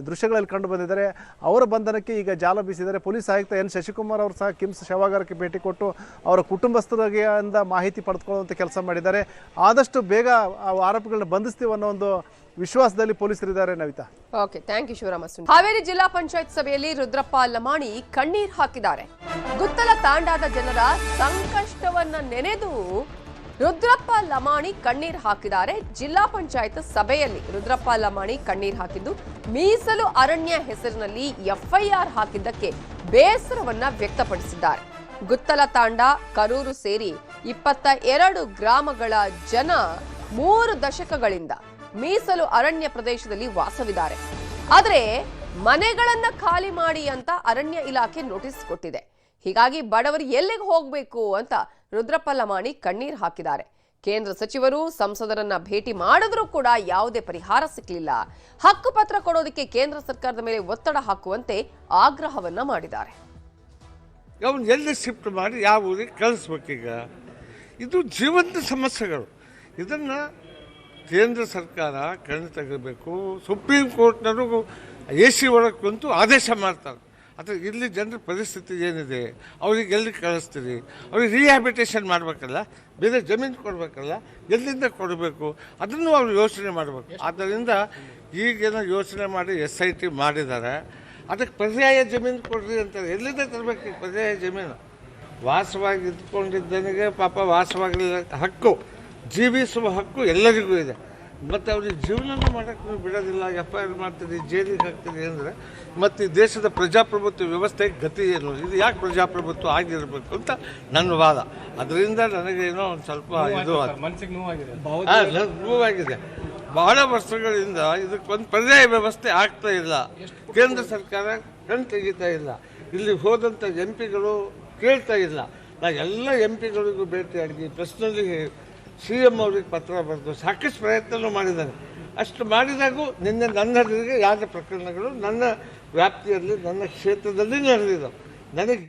ದೃಶ್ಯಗಳಲ್ಲಿ ಕಂಡು ಬಂದಿದ್ದಾರೆ ಅವರ ಬಂಧನಕ್ಕೆ ಈಗ ಜಾಲ ಬೀಸಿದ್ದಾರೆ. ಪೊಲೀಸ್ ಆಯುಕ್ತ N. ಶಶಿಕುಮಾರ್ ಅವರು ಸಹ ಕಿಮ್ಸ್ ಶವಾಗಾರಕ್ಕೆ ಭೇಟಿ ಕೊಟ್ಟು ಅವರ ಕುಟುಂಬಸ್ಥರಿಗೆ ಮಾಹಿತಿ ಪಡೆದುಕೊಳ್ಳುವಂಥ ಕೆಲಸ ಮಾಡಿದ್ದಾರೆ. ಆದಷ್ಟು ಬೇಗ ಆರೋಪಿಗಳನ್ನ ಬಂಧಿಸ್ತೀವಿ ಅನ್ನೋ ಒಂದು ವಿಶ್ವಾಸದಲ್ಲಿ ಪೊಲೀಸರಿದ್ದಾರೆ. Navita, okay, thank you Shivaram Asrundi. Haveri ಜಿಲ್ಲಾ ಪಂಚಾಯತ್ ಸಭೆಯಲ್ಲಿ ರುದ್ರಪ್ಪ ಲಮಾಣಿ ಕಣ್ಣೀರ್ ಹಾಕಿದ್ದಾರೆ. ಗುತ್ತಲ ತಾಂಡಾದ ಜನರ ಸಂಕಷ್ಟವನ್ನ ನೆನೆದು ರುದ್ರಪ್ಪ ಲಮಾಣಿ ಕಣ್ಣೀರ್ ಹಾಕಿದ್ದಾರೆ. ಜಿಲ್ಲಾ ಪಂಚಾಯತ್ ಸಭೆಯಲ್ಲಿ ರುದ್ರಪ್ಪ ಲಮಾಣಿ ಕಣ್ಣೀರ್ ಹಾಕಿದ್ದು ಮೀಸಲು ಅರಣ್ಯ ಹೆಸರಿನಲ್ಲಿ FIR ಹಾಕಿದ್ದಕ್ಕೆ ಬೇಸರವನ್ನ ವ್ಯಕ್ತಪಡಿಸಿದ್ದಾರೆ. ಗುತ್ತಲ ತಾಂಡ, ಕರೂರು ಸೇರಿ 22 ಗ್ರಾಮಗಳ ಜನ 3 ದಶಕಗಳಿಂದ ಮೀಸಲು ಅರಣ್ಯ ಪ್ರದೇಶದಲ್ಲಿ ವಾಸವಿದ್ದಾರೆ. ಆದರೆ ಮನೆಗಳನ್ನ ಖಾಲಿ ಮಾಡಿ ಅಂತ ಅರಣ್ಯ ಇಲಾಖೆ ನೋಟಿಸ್ ಕೊಟ್ಟಿದೆ. ಹೀಗಾಗಿ ಬಡವರು ಎಲ್ಲಿಗೆ ಹೋಗಬೇಕು ಅಂತ ರುದ್ರಪ್ಪ ಲಮಾಣಿ ಕಣ್ಣೀರ್ ಹಾಕಿದ್ದಾರೆ. ಕೇಂದ್ರ ಸಚಿವರು, ಸಂಸದರನ್ನ ಭೇಟಿ ಮಾಡಿದ್ರೂ ಕೂಡ ಯಾವುದೇ ಪರಿಹಾರ ಸಿಕ್ಕಲಿಲ್ಲ. ಹಕ್ಕುಪತ್ರ ಕೊಡೋದಕ್ಕೆ ಕೇಂದ್ರ ಸರ್ಕಾರದ ಮೇಲೆ ಒತ್ತಡ ಹಾಕುವಂತೆ ಆಗ್ರಹವನ್ನ ಮಾಡಿದ್ದಾರೆ. ಅವನು ಎಲ್ಲಿ ಶಿಫ್ಟ್ ಮಾಡಿ ಯಾವ ಊರಿಗೆ ಕಳಿಸ್ಬೇಕೀಗ? ಇದು ಜೀವಂತ ಸಮಸ್ಯೆಗಳು. ಇದನ್ನು ಕೇಂದ್ರ ಸರ್ಕಾರ ಕಣ್ಣು ತೆಗಿಬೇಕು. ಸುಪ್ರೀಂ ಕೋರ್ಟ್ನವರು AC ಒಳಗೆ ಕುಂತು ಆದೇಶ ಮಾಡ್ತಾರೆ. ಆದರೆ ಇಲ್ಲಿ ಜನರ ಪರಿಸ್ಥಿತಿ ಏನಿದೆ, ಅವ್ರಿಗೆ ಎಲ್ಲಿ ಕಳಿಸ್ತೀರಿ? ಅವ್ರಿಗೆ ರಿಹ್ಯಾಬಿಟೇಷನ್ ಮಾಡಬೇಕಲ್ಲ, ಬೇರೆ ಜಮೀನು ಕೊಡಬೇಕಲ್ಲ, ಎಲ್ಲಿಂದ ಕೊಡಬೇಕು ಅದನ್ನು ಅವ್ರು ಯೋಚನೆ ಮಾಡಬೇಕು. ಆದ್ದರಿಂದ ಈಗೇನೋ ಯೋಚನೆ ಮಾಡಿ SIT ಮಾಡಿದ್ದಾರೆ. ಅದಕ್ಕೆ ಪರ್ಯಾಯ ಜಮೀನು ಕೊಡ್ರಿ ಅಂತಾರೆ. ಎಲ್ಲಿಂದ ತರಬೇಕು ಪರ್ಯಾಯ ಜಮೀನು? ವಾಸವಾಗಿ ಇದ್ಕೊಂಡಿದ್ದನಿಗೆ ಪಾಪ ವಾಸವಾಗಿಲ್ಲ ಹಕ್ಕು, ಜೀವಿಸುವ ಹಕ್ಕು ಎಲ್ಲರಿಗೂ ಇದೆ. ಮತ್ತು ಅವ್ರಿಗೆ ಜೀವನನೂ ಮಾಡೋಕ್ಕೆ ನೀವು ಬಿಡೋದಿಲ್ಲ. FIR ಮಾಡ್ತೀರಿ, ಜೈಲಿಗೆ ಹಾಕ್ತೀರಿ ಅಂದರೆ ಮತ್ತು ಈ ದೇಶದ ಪ್ರಜಾಪ್ರಭುತ್ವ ವ್ಯವಸ್ಥೆಗೆ ಗತಿ ಏನು? ಇದು ಯಾಕೆ ಪ್ರಜಾಪ್ರಭುತ್ವ ಆಗಿರಬೇಕು ಅಂತ ನನ್ನ ವಾದ. ಅದರಿಂದ ನನಗೇನೋ ಒಂದು ಸ್ವಲ್ಪ ಇದು ಮನಸ್ಸಿಗೆ ನೋವಾಗಿದೆ. ಬಹಳ ವರ್ಷಗಳಿಂದ ಇದಕ್ಕೊಂದು ಪರ್ಯಾಯ ವ್ಯವಸ್ಥೆ ಆಗ್ತಾ ಇಲ್ಲ. ಕೇಂದ್ರ ಸರ್ಕಾರ ಕಣ್ ತೆಗಿತಾ ಇಲ್ಲ. ಇಲ್ಲಿ ಹೋದಂಥ MP ಗಳು ಕೇಳ್ತಾ ಇಲ್ಲ. ನಾ ಎಲ್ಲ MP ಗಳಿಗೂ ಭೇಟಿಯಾಗಿ ಪರ್ಸ್ನಲಿ CM ಅವ್ರಿಗೆ ಪತ್ರ ಬರೆದು ಸಾಕಷ್ಟು ಪ್ರಯತ್ನ ಮಾಡಿದ್ದಾರೆ. ಅಷ್ಟು ಮಾಡಿದಾಗೂ ನಿನ್ನೆ ನನ್ನ ಎದುರಿಗೆ ಯಾರ ಪ್ರಕರಣಗಳು ನನ್ನ ವ್ಯಾಪ್ತಿಯಲ್ಲಿ ನನ್ನ ಕ್ಷೇತ್ರದಲ್ಲಿ ನಡೆದಿದ್ದಾವೆ. ನನಗೆ